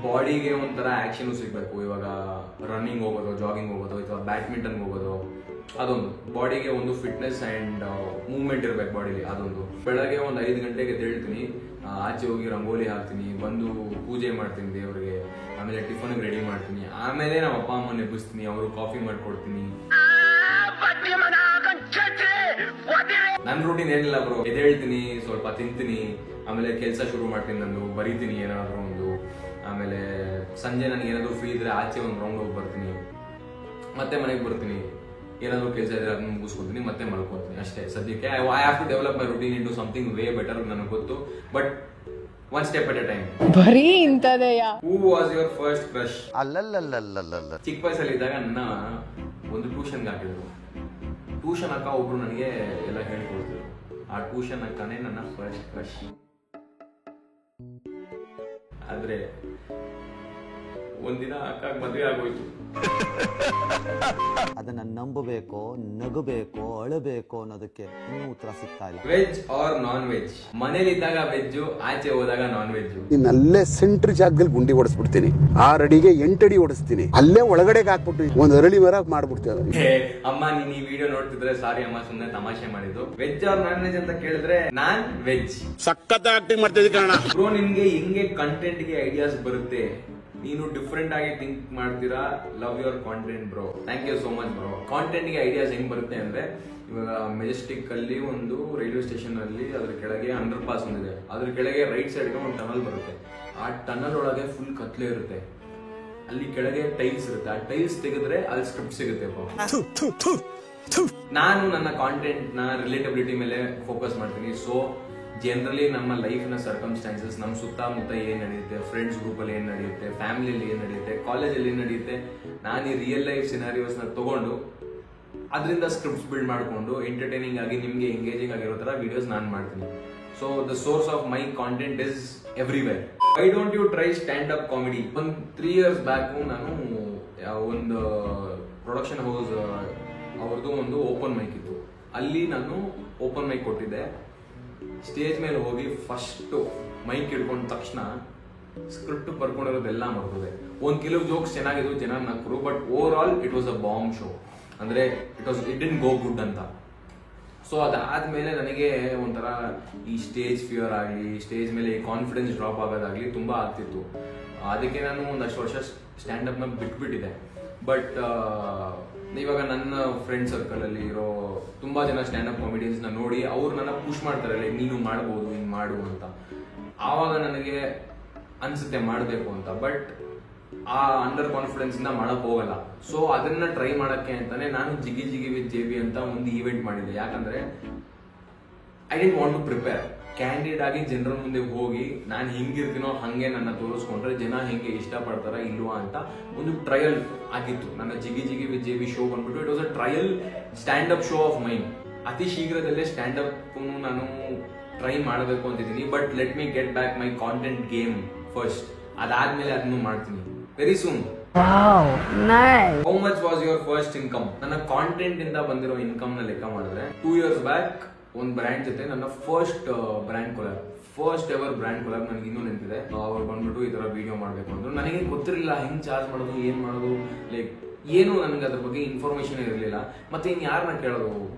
ಬಾಡಿಗೆ ಒಂಥರ ಆಕ್ಷನ್ ಸಿಗ್ಬೇಕು. ಇವಾಗ ರನ್ನಿಂಗ್ ಹೋಗೋದು, ಜಾಗಿಂಗ್ ಹೋಗೋದು, ಅಥವಾ ಬ್ಯಾಡ್ಮಿಂಟನ್ ಹೋಗೋದು, ಅದೊಂದು ಬಾಡಿಗೆ ಒಂದು ಫಿಟ್ನೆಸ್ ಅಂಡ್ ಮೂವ್ಮೆಂಟ್ ಇರ್ಬೇಕು ಬಾಡಿಲಿ. ಅದೊಂದು ಬೆಳಗ್ಗೆ ಒಂದು 5 ಗಂಟೆಗೆ ಎದ್ದೇಳ್ತೀನಿ, ಆಚೆ ಹೋಗಿ ರಂಗೋಲಿ ಹಾಕ್ತೀನಿ, ಬಂದು ಪೂಜೆ ಮಾಡ್ತೀನಿ ದೇವರಿಗೆ, ಆಮೇಲೆ ಟಿಫನ್ ರೆಡಿ ಮಾಡ್ತೀನಿ, ಆಮೇಲೆ ನಮ್ಮ ಅಪ್ಪ ಅಮ್ಮನ ಎಬ್ಬಿಸ್ತೀನಿ, ಅವರು ಕಾಫಿ ಮಾಡ್ಕೊಡ್ತೀನಿ. ನನ್ನ ರೂಟೀನ್ ಏನಿಲ್ಲ ಬ್ರೋ. ಎದ್ದೇಳ್ತೀನಿ, ಸ್ವಲ್ಪ ತಿಂತೀನಿ, ಆಮೇಲೆ ಕೆಲಸ ಶುರು ಮಾಡ್ತೀನಿ, ನಂದು ಬರೀತೀನಿ ಏನಾದ್ರು ಒಂದು, ಆಮೇಲೆ ಸಂಜೆ ನನಗೆ ಏನಾದ್ರು ಫ್ರೀ ಇದ್ರೆ ಆಚೆ ಒಂದು ರೌಂಡ್ ಹೋಗಿ ಬರ್ತೀನಿ, ಮತ್ತೆ ಮನೆಗೆ ಬರ್ತೀನಿ, ಏನಾದ್ರು ಕೆಲಸ ಇದ್ರೆ ಅದನ್ನ ಮುಗಿಸ್ಕೊತೀನಿ, ಮತ್ತೆ ಮಲ್ಕೊತೀನಿ, ಅಷ್ಟೇ. ಸದ್ಯಕ್ಕೆ I have to develop my routine into something way better, ನನಗೆ ಗೊತ್ತು. But one step at a time. ಬರೀ ಇಂಥದೆಯಾ? Who was your first crush? ಅಲ್ಲಲ್ಲಲ್ಲಲ್ಲಲ್ಲ. ಚಿಕ್ಕ ವಯಸ್ಸಲ್ಲಿ ಇದ್ದಾಗ ನನ್ನ ಒಂದು ಟ್ಯೂಷನ್ಗೆ ಹಾಕಿದ್ರು. ಟ್ಯೂಷನ್ ಅಕ್ಕ ಒಬ್ರು ನನಗೆ ಎಲ್ಲ ಹೇಳ್ಕೊಡ್ತಿದ್ರು. ಆ ಟ್ಯೂಷನ್ ಅಕ್ಕನೇ ನನ್ನ ಫಸ್ಟ್ ಕ್ರಶ್. ಆದ್ರೆ ಒಂದಿನ ಅಕ್ಕ ಮದುವೆ ಆಗೋಯ್ತು. ಅದನ್ನ ನಂಬಬೇಕೋ, ನಗಬೇಕೋ, ಅಳಬೇಕೋ ಅನ್ನೋದಕ್ಕೆ ಇನ್ನೂ ಉತ್ತರ ಸಿಗ್ತಾ ಇಲ್ಲ. Veg or non veg? ಮನೇಲಿದ್ದಾಗ ವೆಜ್, ಆಚೆ ಹೋದಾಗ ನಾನ್ ವೆಜ್. ಅಲ್ಲೇ ಸೆಂಟ್ರ್ ಜಾಗದಲ್ಲಿ ಗುಂಡಿ ಓಡಿಸ್ಬಿಡ್ತೀನಿ, 6 ಅಡಿಗೆ 8 ಅಡಿ ಓಡಿಸ್ತೀನಿ, ಅಲ್ಲೇ ಒಳಗಡೆ ಹಾಕ್ಬಿಟ್ಟು ಒಂದು ಅರಳಿ ಮರ ಮಾಡ್ಬಿಡ್ತೇವೆ. ಅಮ್ಮ, ನೀನ್ ಈ ವಿಡಿಯೋ ನೋಡ್ತಿದ್ರೆ ಸಾರಿ ಅಮ್ಮ, ಸುಮ್ಮನೆ ತಮಾಷೆ ಮಾಡಿದ್ದು. ವೆಜ್ ಆರ್ ನಾನ್ ವೆಜ್ ಅಂತ ಕೇಳಿದ್ರೆ ನಾನ್ ವೆಜ್. ಸಖತ್ ಆಕ್ಟಿಂಗ್ ಮಾಡ್ತಿದ್ದೆ ಕಣ ಬ್ರೋ. ನಿನ್ಗೆ ಹಿಂಗೆ ಕಂಟೆಂಟ್ ಗೆ ಐಡಿಯಾಸ್ ಬರುತ್ತೆ, ನೀನು ಡಿಫ್ರೆಂಟ್ ಆಗಿ ಥಿಂಕ್ ಮಾಡ್ತೀರಾ. Love your content bro. Thank you so much bro. Content ಗೆ ಐಡಿಯಾಸ್ ಹೆಂಗ್ ಬರುತ್ತೆ ಅಂದ್ರೆ, ಇವಾಗ ಮೆಜೆಸ್ಟಿಕ್ ಅಲ್ಲಿ ಒಂದು ರೈಲ್ವೆ ಸ್ಟೇಷನ್ ಅಲ್ಲಿ ಅದ್ರ ಕೆಳಗೆ ಅಂಡರ್ ಪಾಸ್ ಒಂದಿದೆ, ಅದ್ರ ಕೆಳಗೆ ರೈಟ್ ಸೈಡ್ ಗೆ ಒಂದು ಟನಲ್ ಬರುತ್ತೆ. ಆ ಟನಲ್ ಒಳಗೆ ಫುಲ್ ಕತ್ಲೆ ಇರುತ್ತೆ, ಅಲ್ಲಿ ಕೆಳಗೆ ಟೈಲ್ಸ್ ಇರುತ್ತೆ. ಆ ಟೈಲ್ಸ್ ತೆಗೆದ್ರೆ ಅಲ್ಲಿ ಸ್ಕ್ರಿಪ್ಟ್ ಸಿಗುತ್ತೆ. ನಾನು ನನ್ನ ಕಾಂಟೆಂಟ್ ನ ರಿಲೇಟಬಿಲಿಟಿ ಮೇಲೆ ಫೋಕಸ್ ಮಾಡ್ತೀನಿ. ಸೊ ಜನರಲಿ ನಮ್ಮ ಲೈಫ್ ನ ಸರ್ಕಮ್ಸ್ಟಾನ್ಸಸ್, ನಮ್ಮ ಸುತ್ತಮುತ್ತ ಏನ್ ನಡೆಯುತ್ತೆ, ಫ್ರೆಂಡ್ಸ್ ಗ್ರೂಪ್ ಅಲ್ಲಿ ಏನ್ ನಡೆಯುತ್ತೆ, ಫ್ಯಾಮಿಲಿಯಲ್ಲಿ ಏನ್ ನಡೆಯುತ್ತೆ, ಕಾಲೇಜಲ್ಲಿ ಏನ್ ನಡೆಯುತ್ತೆ, ನಾನು ಈ ರಿಯಲ್ ಲೈಫ್ ಸಿನಾರಿಯೋಸ್ ನ ತಗೊಂಡು ಅದರಿಂದ ಸ್ಕ್ರಿಪ್ಟ್ಸ್ ಬಿಲ್ಡ್ ಮಾಡ್ಕೊಂಡು ಎಂಟರ್ಟೈನಿಂಗ್ ಆಗಿ ನಿಮ್ಗೆ ಎಂಗೇಜಿಂಗ್ ಆಗಿರೋ ತರ ವಿಡಿಯೋಸ್ ನಾನು ಮಾಡ್ತೀನಿ. So the source of my content is everywhere. Why don't you try stand up comedy? ಒಂದು 3 years ಬ್ಯಾಕ್ ನಾನು ಒಂದು ಪ್ರೊಡಕ್ಷನ್ ಹೌಸ್ ಅವ್ರದ್ದು ಒಂದು ಓಪನ್ ಮೈಕ್ ಇತ್ತು, ಅಲ್ಲಿ ನಾನು ಓಪನ್ ಮೈಕ್ ಕೊಟ್ಟಿದ್ದೆ. ಸ್ಟೇಜ್ ಮೇಲೆ ಹೋಗಿ ಫಸ್ಟ್ ಮೈಕ್ ಹಿಡ್ಕೊಂಡ ತಕ್ಷಣ ಸ್ಕ್ರಿಪ್ಟ್ ಬರ್ಕೊಂಡಿರೋದೆಲ್ಲ ಮಾಡ್ಕೋದೆ. ಕೆಲವು ಜೋಕ್ಸ್ ಚೆನ್ನಾಗಿದ್ವು, ಜನ ನಕ್ಕರು, but overall it was a bomb show. ಅಂದ್ರೆ ಇಟ್ ಡಿಡ್ಂಟ್ ಗೋ ಗುಡ್ ಅಂತ. ಸೊ ಅದಾದ್ಮೇಲೆ ನನಗೆ ಒಂಥರ ಈ ಸ್ಟೇಜ್ ಫಿಯರ್ ಆಗಲಿ, ಸ್ಟೇಜ್ ಮೇಲೆ ಕಾನ್ಫಿಡೆನ್ಸ್ ಡ್ರಾಪ್ ಆಗೋದಾಗ್ಲಿ ತುಂಬಾ ಆಗ್ತಿತ್ತು. ಅದಕ್ಕೆ ನಾನು ಒಂದಷ್ಟು ವರ್ಷ ಸ್ಟ್ಯಾಂಡ್ ಅಪ್ ನ ಬಿಟ್ಬಿಟ್ಟಿದೆ. ಬಟ್ ಇವಾಗ ನನ್ನ ಫ್ರೆಂಡ್ ಸರ್ಕಲ್ ಅಲ್ಲಿ ಇರೋ ತುಂಬಾ ಜನ ಸ್ಟ್ಯಾಂಡ್ ಅಪ್ ಕಾಮಿಡಿಯನ್ಸ್ ನ ನೋಡಿ ಅವ್ರು ನನ್ನ ಪುಷ್ ಮಾಡ್ತಾರೆ, ನೀನು ಮಾಡ್ಬೋದು, ಹಿಂಗ್ ಮಾಡು ಅಂತ. ಆವಾಗ ನನಗೆ ಅನ್ಸುತ್ತೆ ಮಾಡ್ಬೇಕು ಅಂತ. ಬಟ್ ಆ ಅಂಡರ್ ಕಾನ್ಫಿಡೆನ್ಸ್ ಇಂದ ಮಾಡಕ್ ಹೋಗಲ್ಲ. ಸೊ ಅದನ್ನ ಟ್ರೈ ಮಾಡಕ್ಕೆ ಅಂತಾನೆ ನಾನು ಜಿಗಿ ಜಿಗಿ ವಿತ್ JB ಅಂತ ಒಂದು ಈವೆಂಟ್ ಮಾಡಿದ್ದೆ. ಯಾಕಂದ್ರೆ I didn't want to prepare. Candid ಆಗಿ ಜನರ ಮುಂದೆ ಹೋಗಿ ನಾನು ಹಿಂಗಿರ್ತೀನೋ ಹಂಗೆ ನನ್ನ ತೋರಿಸ್ಕೊಂಡ್ರೆ ಜನ ಹೆಂಗೆ ಇಷ್ಟಪಡ್ತಾರ ಇಲ್ವಾ ಅಂತ ಒಂದು ಟ್ರಯಲ್ ಆಗಿತ್ತು. ನನ್ನ ಜಿಗಿ ಜಿಗಿ ವಿತ್ JB ಶೋ ಬಂದ್ಬಿಟ್ಟು it was a trial stand up show of mind. ಅತಿ ಶೀಘ್ರದಲ್ಲೇ ಸ್ಟ್ಯಾಂಡ್ ಅಪ್ ನಾನು ಟ್ರೈ ಮಾಡಬೇಕು ಅಂತಿದ್ದೀನಿ. But let me get back my content game first. ಅದಾದ್ಮೇಲೆ ಅದನ್ನು ಮಾಡ್ತೀನಿ very soon. How much was your first income? ನನ್ನ ಕಾಂಟೆಂಟ್ ಇಂದ ಬಂದಿರೋ ಇನ್ಕಮ್ ನ ಲೆಕ್ಕ ಮಾಡಿದ್ರೆ 2 years ಬ್ಯಾಕ್ ಒಂದು ಬ್ರ್ಯಾಂಡ್ ಜೊತೆ ನನ್ನ first brand collab, first ever brand collab ನನಗೆ ಇನ್ನೂ ನೆನಪಿದೆ. ಅವ್ರು ಬಂದ್ಬಿಟ್ಟು ಈ ತರ ವಿಡಿಯೋ ಮಾಡ್ಬೇಕು ಅಂದ್ರು. ನನಗೆ ಗೊತ್ತಿರಲಿಲ್ಲ ಹೆಂಗ್ ಚಾರ್ಜ್ ಮಾಡೋದು, ಏನ್ ಮಾಡೋದು, ಲೈಕ್ ಏನು ನನಗೆ ಅದ್ರ ಬಗ್ಗೆ ಇನ್ಫಾರ್ಮೇಶನ್ ಇರಲಿಲ್ಲ. ಮತ್ತೆ ಇನ್ ಯಾರನ್ನ ಕೇಳೋದು,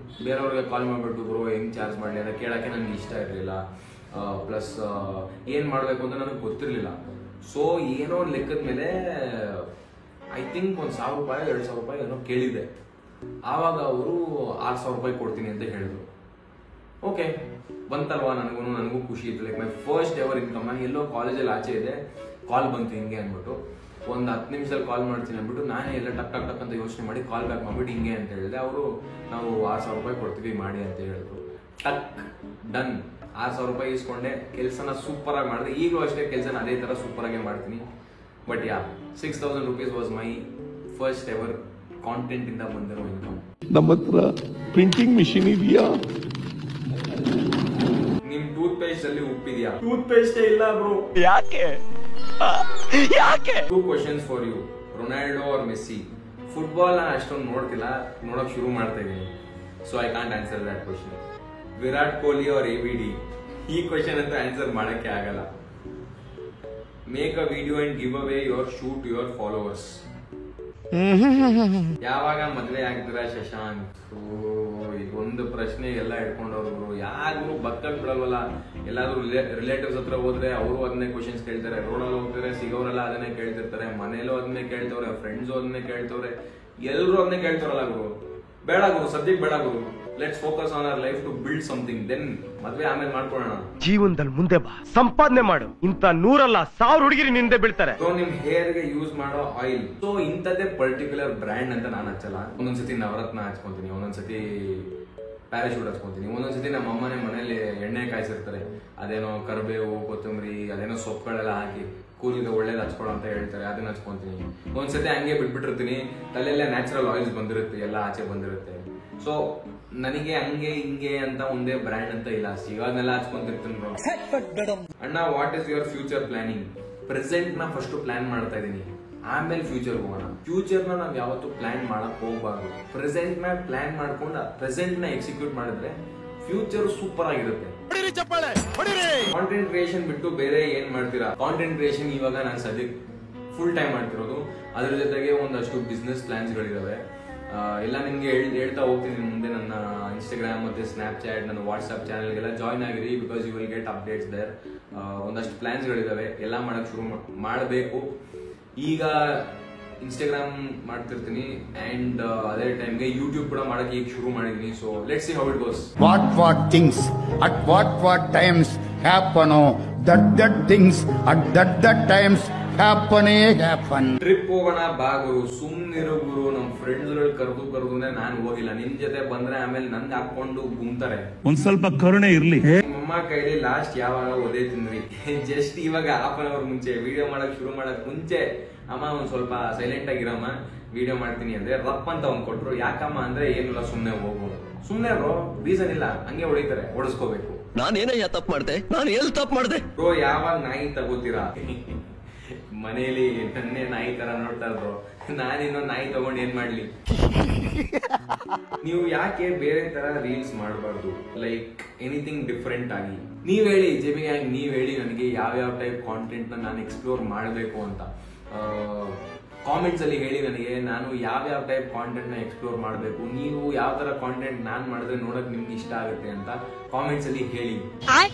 ಬೇರೆಯವ್ರಿಗೆ ಕಾಲ್ ಮಾಡ್ಬಿಟ್ಟು ಬ್ರೋ ಹೆಂಗ್ ಚಾರ್ಜ್ ಮಾಡಲಿ ಅಂತ ಕೇಳಕ್ಕೆ ನನಗೆ ಇಷ್ಟ ಇರಲಿಲ್ಲ. ಪ್ಲಸ್ ಏನ್ ಮಾಡ್ಬೇಕು ಅಂತ ನನಗೆ ಗೊತ್ತಿರಲಿಲ್ಲ. ಸೊ ಏನೋ ಒಂದು ಲೆಕ್ಕದ ಮೇಲೆ ಐ ಥಿಂಕ್ ₹1,000 ₹2,000 ಏನೋ ಕೇಳಿದೆ. ಆವಾಗ ಅವರು ₹6,000 ಕೊಡ್ತೀನಿ ಅಂತ ಹೇಳಿದ್ರು. ಓಕೆ ಬಂತಲ್ವಾ, ನನಗೂ ಖುಷಿ ಇತ್ತು. Like my first ever income. ನಾನು ಎಲ್ಲೋ ಕಾಲೇಜಲ್ಲಿ ಆಚೆ ಇದೆ, ಕಾಲ್ ಬಂತು ಹಿಂಗೆ ಅಂದ್ಬಿಟ್ಟು. ಒಂದು 10 ನಿಮಿಷದಲ್ಲಿ ಕಾಲ್ ಮಾಡ್ತೀನಿ ಅಂದ್ಬಿಟ್ಟು ನಾನೇ ಎಲ್ಲ ಟಕ್ ಟಕ್ ಟಕ್ ಅಂತ ಯೋಚನೆ ಮಾಡಿ ಕಾಲ್ ಬ್ಯಾಕ್ ಮಾಡ್ಬಿಟ್ಟು ಹಿಂಗೆ ಅಂತ ಹೇಳಿದೆ. ಅವರು ನಾವು ₹6,000 ಕೊಡ್ತೀವಿ ಮಾಡಿ ಅಂತ ಹೇಳಿದ್ರು. ಟಕ್ ಡನ್. ₹6,000 ಇಸ್ಕೊಂಡೆ, ಕೆಲಸನ ಸೂಪರ್ ಆಗಿ ಮಾಡಿದೆ. ಈಗಲೂ ಅಷ್ಟೇ ಕೆಲಸನ ಅದೇ ತರ ಸೂಪರ್ ಆಗಿ ಮಾಡ್ತೀನಿ. But yeah ₹6,000 was my first ever content ಇಂದ ಬಂದಿರೋ ಇನ್ಕಮ್. ನಮ್ಮ ಹತ್ರ ಪ್ರಿಂಟಿಂಗ್ ಮಿಷಿನ್ ಇದೆಯಾ? ನಿಮ್ ಟೂತ್ ಪೇಸ್ಟ್ ಅಲ್ಲಿ ಉಪ್ಪಿದ್ಯಾ? ಟೂತ್ ಪೇಸ್ಟ್ ಇಲ್ಲ ಬ್ರೋ. ಯಾಕೆ? 2 questions for you. Ronaldo or Messi? Football ನಾನು ಅಷ್ಟೊಂದು ನೋಡ್ತಿಲ್ಲ, ನೋಡಕ್ ಶುರು ಮಾಡ್ತಾ ಇದೀನಿ. So I can't answer that question. Virat Kohli or ABD? ಈ ಕ್ವಶನ್ ಅಂತ ಆನ್ಸರ್ ಮಾಡಕ್ಕೆ ಆಗಲ್ಲ. Make a video and give away your shoe to your followers? ಯಾವಾಗ ಮದ್ವೆ ಆಗ್ತೀರಾ ಶಶಾಂಕ್? ಇದೊಂದು ಪ್ರಶ್ನೆ ಎಲ್ಲ ಇಟ್ಕೊಂಡವ್ರು ಯಾರು ಬದುಕಕ್ ಬಿಡಲ್ವಲ್ಲ. ಎಲ್ಲಾದ್ರೂ ರಿಲೇಟಿವ್ಸ್ ಹತ್ರ ಹೋದ್ರೆ ಅವರು ಅದನ್ನೇ ಕ್ವಶನ್ಸ್ ಕೇಳ್ತಾರೆ. ರೋಡಲ್ಲಿ ಹೋಗ್ತಾರೆ ಸಿಗೋರೆಲ್ಲ ಅದನ್ನೇ ಕೇಳ್ತಿರ್ತಾರೆ. ಮನೇಲೂ ಅದನ್ನೇ ಕೇಳ್ತವ್ರೆ, ಫ್ರೆಂಡ್ಸು ಅದನ್ನೇ ಕೇಳ್ತವ್ರೆ, ಎಲ್ಲರೂ ಅದನ್ನೇ ಕೇಳ್ತಾರಲ್ಲ ಗುರು. ಬೇಡ ಗುರು, ಸದ್ಯಕ್ಕೆ ಬೇಡ ಗುರು. Let's focus on our life to build something. Then ಮದ್ವೆ ಆಮೇಲೆ ಮಾಡ್ಕೊಳ್ಳೋಣ. ಜೀವನದಲ್ಲಿ ಮುಂದೆ ಬಾ, ಸಂಪಾದನೆ ಮಾಡು. ಇಂತ 100 ಅಲ್ಲ 1000 ಹುಡುಗಿರಿ ನಿಂದೆ ಬೀಳ್ತಾರೆ. ಸೊ ನಿಮ್ ಹೇರ್ ಗೆ ಯೂಸ್ ಮಾಡೋ ಆಯಿಲ್, ಸೊ ಇಂಥದ್ದೇ ಪರ್ಟಿಕ್ಯುಲರ್ ಬ್ರ್ಯಾಂಡ್ ಅಂತ ನಾನು ಹಚ್ಚಲ್ಲ. ಒಂದೊಂದ್ಸತಿ ನವರತ್ನ ಹಚ್ಕೊಂತೀನಿ, ಒಂದೊಂದ್ಸತಿ ಪ್ಯಾರಾಶೂಟ್ ಹಚ್ಕೊಂತೀನಿ, ಒಂದೊಂದ್ಸತಿ ನಮ್ಮ ಅಮ್ಮನೆ ಮನೇಲಿ ಎಣ್ಣೆ ಕಾಯಿಸಿರ್ತಾರೆ. ಅದೇನೋ ಕರಿಬೇವು, ಕೊತ್ತಂಬರಿ, ಅದೇನೋ ಸೊಪ್ಪುಗಳೆಲ್ಲ ಹಾಕಿ ಕೂದಲಿಗೆ ಒಳ್ಳೇದು ಹಚ್ಕೊಳ್ಳೋ ಅಂತ ಹೇಳ್ತಾರೆ, ಅದನ್ನ ಹಚ್ಕೊಂತೀನಿ. ಒಂದ್ಸತಿ ಹಂಗೆ ಬಿಟ್ಬಿಟ್ಟಿರ್ತೀನಿ, ತಲೆಯಲ್ಲೇ ನ್ಯಾಚುರಲ್ ಆಯಿಲ್ಸ್ ಬಂದಿರುತ್ತೆ, ಎಲ್ಲ ಆಚೆ ಬಂದಿರುತ್ತೆ. ಸೊ ನನಗೆ ಹಂಗೆ ಹಿಂಗೆ ಅಂತ ಒಂದೇ ಬ್ರ್ಯಾಂಡ್ ಅಂತ ಇಲ್ಲ, ಸಿಗೋದನ್ನೆಲ್ಲ ಹಚ್ಕೊಂತಿರ್ತೀನಿ ಬ್ರೋ. ಅಣ್ಣ what is your future planning? Present ನ ಫಸ್ಟ್ ಪ್ಲಾನ್ ಮಾಡ್ತಾ ಇದೀನಿ, ಆಮೇಲೆ ಫ್ಯೂಚರ್ ಹೋಗೋಣ. ಫ್ಯೂಚರ್ ನ ನಾವ್ ಯಾವತ್ತೂ ಪ್ಲಾನ್ ಮಾಡಕ್ ಹೋಗ್ಬಾರ್ದು. ಪ್ರೆಸೆಂಟ್ ನ ಪ್ಲಾನ್ ಮಾಡ್ಕೊಂಡು ಪ್ರೆಸೆಂಟ್ ನ ಎಕ್ಸಿಕ್ಯೂಟ್ ಮಾಡಿದ್ರೆ ಫ್ಯೂಚರ್ ಸೂಪರ್ ಆಗಿರುತ್ತೆ. ಕಾಂಟೆಂಟ್ ಕ್ರಿಯೇಷನ್ ಬಿಟ್ಟು ಬೇರೆ ಏನ್ ಮಾಡ್ತೀರಾ? ಕಾಂಟೆಂಟ್ ಕ್ರಿಯೇಷನ್ ಇವಾಗ ನಾನು ಸದ್ಯಕ್ಕೆ ಫುಲ್ ಟೈಮ್ ಮಾಡ್ತಿರೋದು. ಅದ್ರ ಜೊತೆಗೆ ಒಂದಷ್ಟು ಬಿಸ್ನೆಸ್ ಪ್ಲಾನ್ಸ್ ಗಳಿದಾವೆ. ಎಲ್ಲ ನಿಮ್ಗೆ ಹೇಳ್ತಾ ಹೋಗ್ತೀನಿ ಮುಂದೆ. ನನ್ನ ಇನ್ಸ್ಟಾಗ್ರಾಮ್ ಮತ್ತೆ ಸ್ನ್ಯಾಪ್ಚಾಟ್, ನನ್ನ ವಾಟ್ಸ್ಆಪ್ ಚಾನಲ್ಗೆಲ್ಲ ಜಾಯ್ನ್ ಆಗಿರಿ, because you will get updates there. ಒಂದಷ್ಟು ಪ್ಲಾನ್ಸ್ ಗಳಿದಾವೆ, ಎಲ್ಲ ಮಾಡಕ್ ಶುರು ಮಾಡಬೇಕು. ಈಗ ಇನ್ಸ್ಟಾಗ್ರಾಮ್ ಮಾಡ್ತಿರ್ತೀನಿ ಅಂಡ್ ಅದೇ ಟೈಮ್ಗೆ ಯೂಟ್ಯೂಬ್ ಕೂಡ ಮಾಡಕ್ಕೆ ಈಗ ಶುರು ಮಾಡಿದೀನಿ. So let's see how it goes. What things at what times happen? That things at that times happen. Trip ಹೋಗೋಣ ಬಾ ಗುರು, ಸುಮ್ನಿರು ಗುರು. ನಮ್ ಫ್ರೆಂಡ್ಸ್ ಗಳು ಕರೆದುನೆ ನಾನು ಹೋಗಿಲ್ಲ. ನಿನ್ ಜೊತೆ ಬಂದ್ರೆ ಆಮೇಲೆ ನನ್ಗೆ ಹಾಕೊಂಡು ಗುಂತಾರೆ. ಒಂದ್ ಸ್ವಲ್ಪ ಕರುಣೆ ಇರ್ಲಿ. ಅಮ್ಮ ಕೈಲಿ ಲಾಸ್ಟ್ ಯಾವಾಗ ಒದೆ ತಿಂದ್ರಿ? ಜಸ್ಟ್ ಇವಾಗ ಹಾಫ್ ಅನ್ ಅವರ್ ಮುಂಚೆ, ವಿಡಿಯೋ ಮಾಡಕ್ ಶುರು ಮಾಡಕ್ ಮುಂಚೆ, ಅಮ್ಮ ಒಂದ್ ಸ್ವಲ್ಪ ಸೈಲೆಂಟ್ ಆಗಿರಮ್ಮ, ವಿಡಿಯೋ ಮಾಡ್ತೀನಿ ಅಂದ್ರೆ ರಪ್ ಅಂತ ಒಂದ್ ಕೊಟ್ರು. ಯಾಕಮ್ಮ ಅಂದ್ರೆ ಏನಿಲ್ಲ, ಸುಮ್ನೆ ಹೋಗು. ಸುಮ್ನೆ ಬ್ರೋ, ರೀಸನ್ ಇಲ್ಲ, ಹಂಗೆ ಹೊಡಿತಾರೆ, ಓಡಿಸ್ಕೋಬೇಕು. ನಾನೇನಯ್ಯ ತಪ್ಪು ಮಾಡ್ದೆ? ನಾನು ಎಲ್ಲಿ ತಪ್ಪು ಮಾಡ್ದೆ? ಬ್ರೋ ಯಾವಾಗ ನಾಯಿ ತಗೋತೀರಾ? ಮನೇಲಿ ನನ್ನೇ ನಾಯಿ ತರ ನೋಡ್ತಾರ ಬ್ರೋ. ನಾನಿನ್ನೋ ನಾಯಿ ತಗೊಂಡ್ ಏನ್ ಮಾಡ್ಲಿ? ನೀವು ಯಾಕೆ ಬೇರೆ ತರ ರೀಲ್ಸ್ ಮಾಡಬಾರ್ದು? ಲೈಕ್ ಎನಿಥಿಂಗ್ ಡಿಫ್ರೆಂಟ್ ಆಗಿ ನೀವ್ ಹೇಳಿ. JB Gang ನೀವ್ ಹೇಳಿ ನನಗೆ ಯಾವ ಟೈಪ್ ಕಾಂಟೆಂಟ್ ನ ನಾನು ಎಕ್ಸ್ಪ್ಲೋರ್ ಮಾಡಬೇಕು ಅಂತ. ಕಾಮೆಂಟ್ಸ್ ಅಲ್ಲಿ ಹೇಳಿ ನನಗೆ, ನಾನು ಯಾವ ಟೈಪ್ ಕಾಂಟೆಂಟ್ ನ ಎಕ್ಸ್ಪ್ಲೋರ್ ಮಾಡಬೇಕು, ನೀವು ಯಾವ ತರ ಕಾಂಟೆಂಟ್ ನಾನ್ ಮಾಡಿದ್ರೆ ನೋಡಕ್ ನಿಮ್ಗೆ ಇಷ್ಟ ಆಗುತ್ತೆ ಅಂತ ಕಾಮೆಂಟ್ಸ್ ಅಲ್ಲಿ ಹೇಳಿ.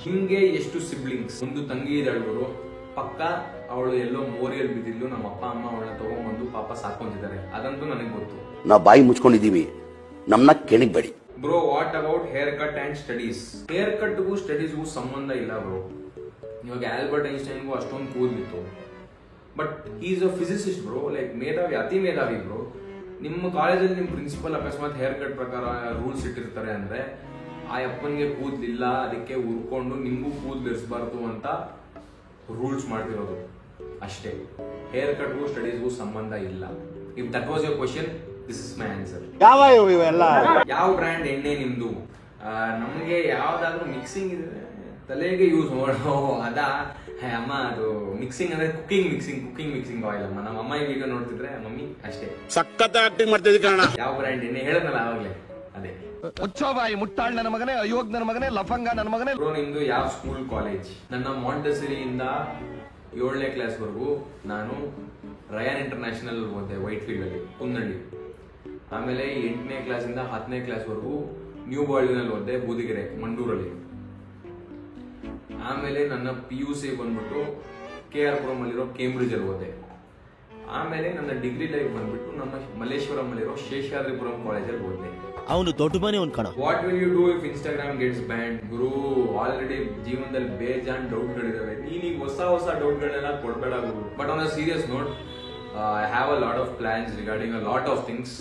ನಿಮ್ಗೆ ಎಷ್ಟು ಸಿಬ್ಲಿಂಗ್ಸ್? ಒಂದು ತಂಗಿ ಇದ್ದಾಳು, ಪಕ್ಕ ಅವಳು ಎಲ್ಲೋ ಮೋರಿಯಲ್ಲಿ ಬಿದ್ದಿದ್ಲು, ನಮ್ಮ ಅಪ್ಪ ಅಮ್ಮ ಅವಳನ್ನ ತಗೊಂಡ್ಬಂದು ಪಾಪ ಸಾಕೊಂತಿದ್ದಾರೆ, ಅದಂತೂ ನನಗೆ ಗೊತ್ತು. ನಾವು ಬಾಯಿ ಮುಚ್ಕೊಂಡಿದೀವಿ, ನಮ್ನ ಕೆಣಿಗ್ಬೇಡಿ. Bro what about hair cut and studies? Hair ಕಟ್ಗೂ ಸ್ಟಡೀಸ್ಗೂ ಸಂಬಂಧ ಇಲ್ಲ ಬ್ರೋ. ಇವಾಗ ಆಲ್ಬರ್ಟ್ ಐನ್ಸ್ಟೈನ್ಗೂ ಅಷ್ಟೊಂದು ಕೂದಲಿತ್ತು, but is a physicist bro. Like ಮೇಧಾವಿ, ಅತಿ ಮೇಧಾವಿ ಬ್ರೋ. ನಿಮ್ಮ ಕಾಲೇಜಲ್ಲಿ ನಿಮ್ ಪ್ರಿನ್ಸಿಪಲ್ ಅಕಸ್ಮಾತ್ ಹೇರ್ ಕಟ್ ಪ್ರಕಾರ ರೂಲ್ಸ್ ಇಟ್ಟಿರ್ತಾರೆ ಅಂದ್ರೆ ಆ ಅಪ್ಪನಿಗೆ ಕೂದಲಿಲ್ಲ, ಅದಕ್ಕೆ ಉರ್ಕೊಂಡು ನಿಮ್ಗೂ ಕೂದಲು ಇರಿಸಬಾರ್ದು ಅಂತ ರೂಲ್ಸ್ ಮಾಡ್ತಿರೋದು ಅಷ್ಟೇ. ಹೇರ್ ಕಟ್ಗೂ ಸ್ಟಡೀಸ್ಗೂ ಸಂಬಂಧ ಇಲ್ಲ. If that was your question, this is my answer. ಯಾವ ಬ್ರ್ಯಾಂಡ್ ಎಣ್ಣೆ ನಿಮ್ದು? ನಮಗೆ ಯಾವ್ದಾದ್ರು ಮಿಕ್ಸಿಂಗ್ ಇದೆ ತಲೆಗೆ ಯೂಸ್ ಮಾಡೋ ಅದಾ ಅಮ್ಮ, ಅದು ಮಿಕ್ಸಿಂಗ್ ಅಂದ್ರೆ ಕುಕಿಂಗ್ ಮಿಕ್ಸಿಂಗ್ ಆಯಿಲ್ ಅಮ್ಮ. ನಮ್ಮ ಅಮ್ಮ ಈ ವಿಡಿಯೋ ನೋಡ್ತಿದ್ರೆ ಮಮ್ಮಿ ಅಷ್ಟೇ ಸಖತ್ ಆಕ್ಟಿಂಗ್ ಮಾಡ್ತಿದ್ದೆ ಕಣ. ಯಾವ ಬ್ರ್ಯಾಂಡ್ ಎಣ್ಣೆ ಹೇಳದ್ನಲ್ಲ ಆವಾಗ್ಲೇ, ಅದೇ. ಮುಟ್ಟಾಳ್ ನನ್ನ ಮಗನೇ, ಅಯೋಗ್ ನನ್ನ ಮಗನೇ, ಲಫಂಗ ನನ್ನ ಮಗನೇ. ಬ್ರೋ ನಿಮ್ದು ಯಾವ ಸ್ಕೂಲ್ ಕಾಲೇಜ್? ನನ್ನ ಮಾಂಟೆಸರಿಯಿಂದ 7ನೇ ಕ್ಲಾಸ್ ವರೆಗೂ ನಾನು ರಯಾನ್ ಇಂಟರ್ನ್ಯಾಷನಲ್ ಓದಿದೆ, ವೈಟ್ ಫೀಲ್ಡ್ ಅಲ್ಲಿ, ಕುನ್ನಳ್ಳಿ. ಆಮೇಲೆ 8ನೇ ಕ್ಲಾಸಿಂದ 10ನೇ ಕ್ಲಾಸ್ ವರೆಗೂ ನ್ಯೂ ಬಾಲ್ಯೂನಲ್ಲಿ ಓದಿದೆ, ಬೂದಿಗೆರೆ, ಮಂಡೂರಲ್ಲಿ. ಆಮೇಲೆ ನನ್ನ PUC ಬಂದ್ಬಿಟ್ಟು KR ಪುರಂ ಅಲ್ಲಿರೋ ಕೇಂಬ್ರಿಡ್ಜ್ ಅಲ್ಲಿ ಓದಿದೆ. ಆಮೇಲೆ ನನ್ನ ಡಿಗ್ರಿ ಲೈಫ್ ಬಂದ್ಬಿಟ್ಟು ನಮ್ಮ ಮಲ್ಲೇಶ್ವರಂ ಅಲ್ಲಿರೋ ಶೇಷಾದ್ರಿಪುರಂ ಕಾಲೇಜಲ್ಲಿ ಓದಿದೆ. ಅವನು ದೊಡ್ಡ ಮನೆ ಒಂದು ಕಣ. What will you do if Instagram gets ban? ಗುರು, ಆಲ್ರೆಡಿ ಜೀವನದಲ್ಲಿ ಬೇಜಾನ್ ಡೌಟ್ಗಳಿದಾವೆ. ನೀನೀಗ ಹೊಸ ಡೌಟ್ಗಳನ್ನೆಲ್ಲ ಕೊಡ್ಬೇಡ ಗುರು. But on a serious note, I have a lot of plans regarding a lot of things.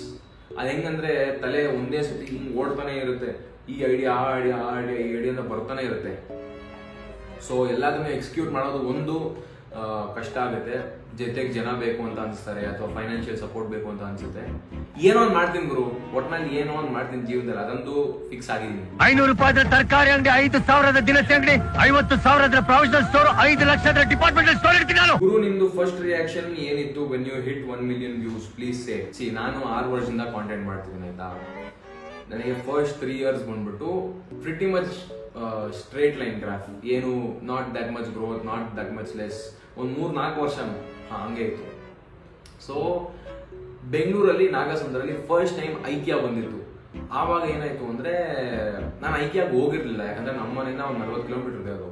ಅದು ಹೆಂಗಂದ್ರೆ ತಲೆ ಒಂದೇ ಸತಿ ಹಿಂಗ್ ಓಡ್ತಾನೆ ಇರುತ್ತೆ. ಈ ಐಡಿಯಾ ಈ ಐಡಿಯಾ ಬರ್ತಾನೆ ಇರುತ್ತೆ. ಸೊ ಎಲ್ಲದನ್ನು ಎಕ್ಸಿಕ್ಯೂಟ್ ಮಾಡೋದು ಒಂದು ಕಷ್ಟ ಆಗುತ್ತೆ. ಜೊತೆಗೆ ಜನ ಬೇಕು ಅಂತ ಅನ್ಸ್ತಾರೆ, ಅಥವಾ ಫೈನಾನ್ಷಿಯಲ್ ಸಪೋರ್ಟ್ ಬೇಕು ಅಂತ ಅನ್ಸುತ್ತೆ. ಏನೋ ಒಂದು ಮಾಡ್ತೀನಿ ಗುರು, ಒಟ್ನಲ್ಲಿ ಏನೋ ಒಂದು ಮಾಡ್ತೀನಿ ಜೀವನದಲ್ಲಿ, ಅದಂತೂ ಫಿಕ್ಸ್ ಆಗಿದ್ದೀನಿ. 500 ರೂಪಾಯಿ ತರಕಾರಿ ಅಂಗಡಿ, 5,000 ದಿನಸಿ ಅಂಗಡಿ, 50,000 ಪ್ರೊಫೆಷನಲ್ ಸ್ಟೋರ್, 5 ಲಕ್ಷದ ಡಿಪಾರ್ಟ್ಮೆಂಟಲ್ ಸ್ಟೋರ್ ಇರ್ತೀನಿ ನಾನು. ಗುರು, ನಿಮ್ದು ಫಸ್ಟ್ ರಿಯಾಕ್ಷನ್ ಏನಿತ್ತು when you hit 1 million views? Please say. ನಾನು 6 ವರ್ಷದಿಂದ ಕಾಂಟೆಂಟ್ ಮಾಡ್ತಿದ್ದೀನಿ ಆಯ್ತಾ. ನನಗೆ ಫಸ್ಟ್ 3 years ಬಂದ್ಬಿಟ್ಟು pretty much straight line graph, ಏನು not that much growth, not that much less. ಒಂದು 3-4 ವರ್ಷ ಹಂಗೆ ಇತ್ತು. ಸೊ ಬೆಂಗಳೂರಲ್ಲಿ ನಾಗಸಂದ್ರಲ್ಲಿ ಫಸ್ಟ್ ಟೈಮ್ ಐಕಿಯಾ ಬಂದಿತ್ತು. ಆವಾಗ ಏನಾಯ್ತು ಅಂದ್ರೆ, ನಾನು ಐಕಿಯಾಗ ಹೋಗಿರ್ಲಿಲ್ಲ, ಯಾಕಂದ್ರೆ ನಮ್ಮ ಮನೆಯಿಂದ ಒಂದು 40 ಕಿಲೋಮೀಟರ್ ಇದೆ ಅದು.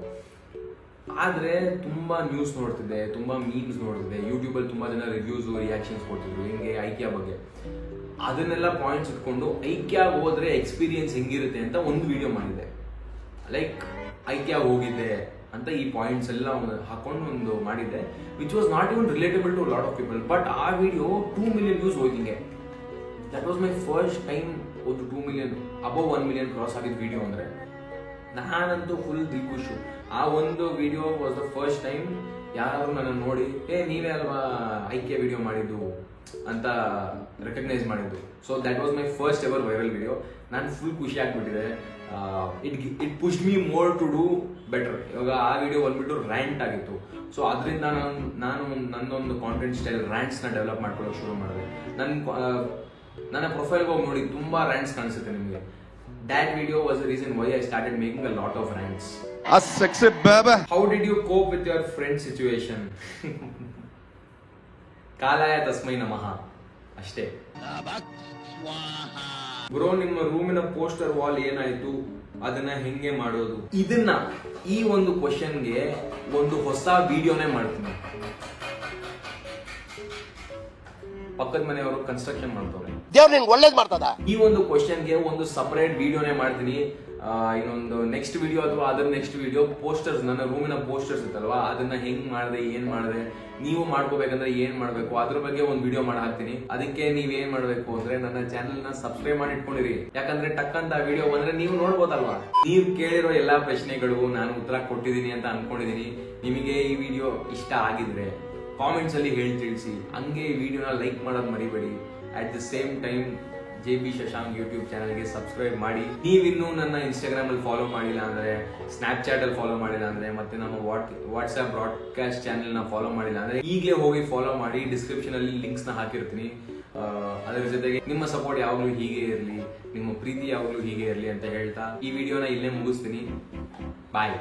ಆದ್ರೆ ತುಂಬಾ ನ್ಯೂಸ್ ನೋಡ್ತಿದ್ದೆ, ತುಂಬಾ ಮೀಮ್ಸ್ ನೋಡ್ತಿದ್ದೆ, ಯೂಟ್ಯೂಬಲ್ಲಿ ತುಂಬಾ ಜನ ರಿವ್ಯೂಸ್ ರಿಯಾಕ್ಷನ್ಸ್ ಕೊಡ್ತಿದ್ರು ಹಿಂಗೆ ಐಕಿಯಾ ಬಗ್ಗೆ. ಅದನ್ನೆಲ್ಲ ಪಾಯಿಂಟ್ಸ್ ಇಟ್ಕೊಂಡು ಐಕಿಯಾ ಹೋದ್ರೆ ಎಕ್ಸ್ಪೀರಿಯನ್ಸ್ ಹೆಂಗಿರುತ್ತೆ ಅಂತ ಒಂದು ವಿಡಿಯೋ ಮಾಡಿದ್ದೆ. ಲೈಕ್ ಐಕಿಯಾ ಹೋಗಿದ್ದೆ ಅಂತ ಈ ಪಾಯಿಂಟ್ಸ್ ಎಲ್ಲ ಹಾಕೊಂಡು ಒಂದು ಮಾಡಿದ್ದೆ, which was not even relatable to lot of people. But ಆ ವಿಡಿಯೋ 2 million ವ್ಯೂಸ್ ಹೋಗಿಂಗೆ. That was my first time ಒಂದು 2 million, ಅಬೌವ್ 1 million ಕ್ರಾಸ್ ಆಗಿದ್ದ ವಿಡಿಯೋ ಅಂದ್ರೆ ನಾನಂತೂ ಫುಲ್ ದಿಲ್ಖುಷು. ಆ ಒಂದು video was the first time ಯಾರು ನನ್ನ ನೋಡಿ ನೀವೇ ಅಲ್ವಾ ಐಕಿಯಾ ವಿಡಿಯೋ ಮಾಡಿದ್ದು ಅಂತ ರೆಕಗ್ನೈಸ್ ಮಾಡಿದ್ದು. So that was my first ever viral video. ನಾನು ಫುಲ್ ಖುಷಿ ಆಗ್ಬಿಟ್ಟಿದೆ. It push me more to do better. ಇವಾಗ ಆ ವಿಡಿಯೋ ಬಂದ್ಬಿಟ್ಟು ರ್ಯಾಂಟ್ ಆಗಿತ್ತು. ಸೊ ಅದರಿಂದ ನಾನು ನನ್ನೊಂದು ಕಾಂಟೆಂಟ್ ಸ್ಟೈಲ್ ರ್ಯಾಂಟ್ಸ್ನ ಡೆವಲಪ್ ಮಾಡ್ಕೊಳ್ಳೋಕೆ ಶುರು ಮಾಡಿದೆ. ನನ್ನ ಪ್ರೊಫೈಲ್ಗೆ ಹೋಗಿ ನೋಡಿ, ತುಂಬಾ ರ್ಯಾಂಟ್ಸ್ ಕಾಣಿಸುತ್ತೆ ನಿಮಗೆ. That video was the reason why I started making a lot of rants. Sexy baby. How did you cope with your friend situation? ಕಾಲಾಯ ತಸ್ಮೈ ನಮಃ ಅಷ್ಟೇ. ಬ್ರೋ, ನಿಮ್ಮ ರೂಮಿನ ಪೋಸ್ಟರ್ ವಾಲ್ ಏನಾಯ್ತು, ಅದನ್ನ ಹೆಂಗೆ ಮಾಡೋದು? ಈ ಒಂದು ಕ್ವಶನ್ಗೆ ಒಂದು ಹೊಸ ವಿಡಿಯೋನೇ ಮಾಡ್ತೀನಿ. ಪಕ್ಕದ ಮನೆಯವರು ಕನ್ಸ್ಟ್ರಕ್ಷನ್ ಮಾಡ್ತವ್ರೆ, ದೇವ್ರು ನಿನ್ಗೆ ಒಳ್ಳೇದ್ ಮಾಡ್ತದ. ಈ ಒಂದು ಕ್ವಶನ್ಗೆ ಒಂದು ಸಪರೇಟ್ ವಿಡಿಯೋನೇ ಮಾಡ್ತೀನಿ. ಇನ್ನೊಂದು ನೆಕ್ಸ್ಟ್ ವಿಡಿಯೋ ಅಥವಾ ಅದರ ನೆಕ್ಸ್ಟ್ ವಿಡಿಯೋ ಪೋಸ್ಟರ್ಸ್, ನನ್ನ ರೂಮಿನ ಪೋಸ್ಟರ್ಸ್ ಇತ್ತಲ್ವಾ, ಅದನ್ನ ಹೆಂಗ್ ಮಾಡಿದೆ, ಏನ್ ಮಾಡಿದೆ, ನೀವು ಮಾಡ್ಕೋಬೇಕಂದ್ರೆ ಏನ್ ಮಾಡ್ಬೇಕು, ಅದ್ರ ಬಗ್ಗೆ ಒಂದು ವಿಡಿಯೋ ಮಾಡಿ ಹಾಕ್ತೀನಿ. ಅದಕ್ಕೆ ನೀವ್ ಏನ್ ಮಾಡ್ಬೇಕು ಅಂದ್ರೆ ನನ್ನ ಚಾನೆಲ್ ನ ಸಬ್ಸ್ಕ್ರೈಬ್ ಮಾಡಿ ಇಟ್ಕೊಂಡಿರಿ. ಯಾಕಂದ್ರೆ ಟಕ್ ಅಂತ ವಿಡಿಯೋ ಬಂದ್ರೆ ನೀವು ನೋಡ್ಬೋದಲ್ವಾ. ನೀವು ಕೇಳಿರೋ ಎಲ್ಲಾ ಪ್ರಶ್ನೆಗಳು ನಾನು ಉತ್ತರ ಕೊಟ್ಟಿದ್ದೀನಿ ಅಂತ ಅನ್ಕೊಂಡಿದೀನಿ. ನಿಮಗೆ ಈ ವಿಡಿಯೋ ಇಷ್ಟ ಆಗಿದ್ರೆ ಕಾಮೆಂಟ್ಸ್ ಅಲ್ಲಿ ಹೇಳಿ ತಿಳಿಸಿ. ಹಂಗೆ ಈ ವಿಡಿಯೋನ ಲೈಕ್ ಮಾಡೋದು ಮರಿಬೇಡಿ. At the same time JB Shashank YouTube ಚಾನಲ್ಗೆ ಸಬ್ಸ್ಕ್ರೈಬ್ ಮಾಡಿ. ನೀವಿನ್ನೂ ನನ್ನ ಇನ್ಸ್ಟಾಗ್ರಾಮ್ ಅಲ್ಲಿ ಫಾಲೋ ಮಾಡಿಲ್ಲ ಅಂದ್ರೆ, ಸ್ನ್ಯಾಪ್ಚಾಟ್ ಅಲ್ಲಿ ಫಾಲೋ ಮಾಡಿಲ್ಲ ಅಂದ್ರೆ, ಮತ್ತೆ ನಮ್ಮ ವಾಟ್ಸ್ಆಪ್ ಬ್ರಾಡ್ಕಾಸ್ಟ್ ಚಾನೆಲ್ ನ ಫಾಲೋ ಮಾಡಿಲ್ಲ ಅಂದ್ರೆ ಈಗಲೇ ಹೋಗಿ ಫಾಲೋ ಮಾಡಿ. ಡಿಸ್ಕ್ರಿಪ್ಷನ್ ಅಲ್ಲಿ ಲಿಂಕ್ಸ್ ನ ಹಾಕಿರ್ತೀನಿ. ಅದರ ಜೊತೆಗೆ ನಿಮ್ಮ ಸಪೋರ್ಟ್ ಯಾವಾಗಲೂ ಹೀಗೆ ಇರಲಿ, ನಿಮ್ಮ ಪ್ರೀತಿ ಯಾವಾಗಲೂ ಹೀಗೆ ಇರಲಿ ಅಂತ ಹೇಳ್ತಾ ಈ ವಿಡಿಯೋನ ಇಲ್ಲೇ ಮುಗಿಸ್ತೀನಿ. ಬಾಯ್.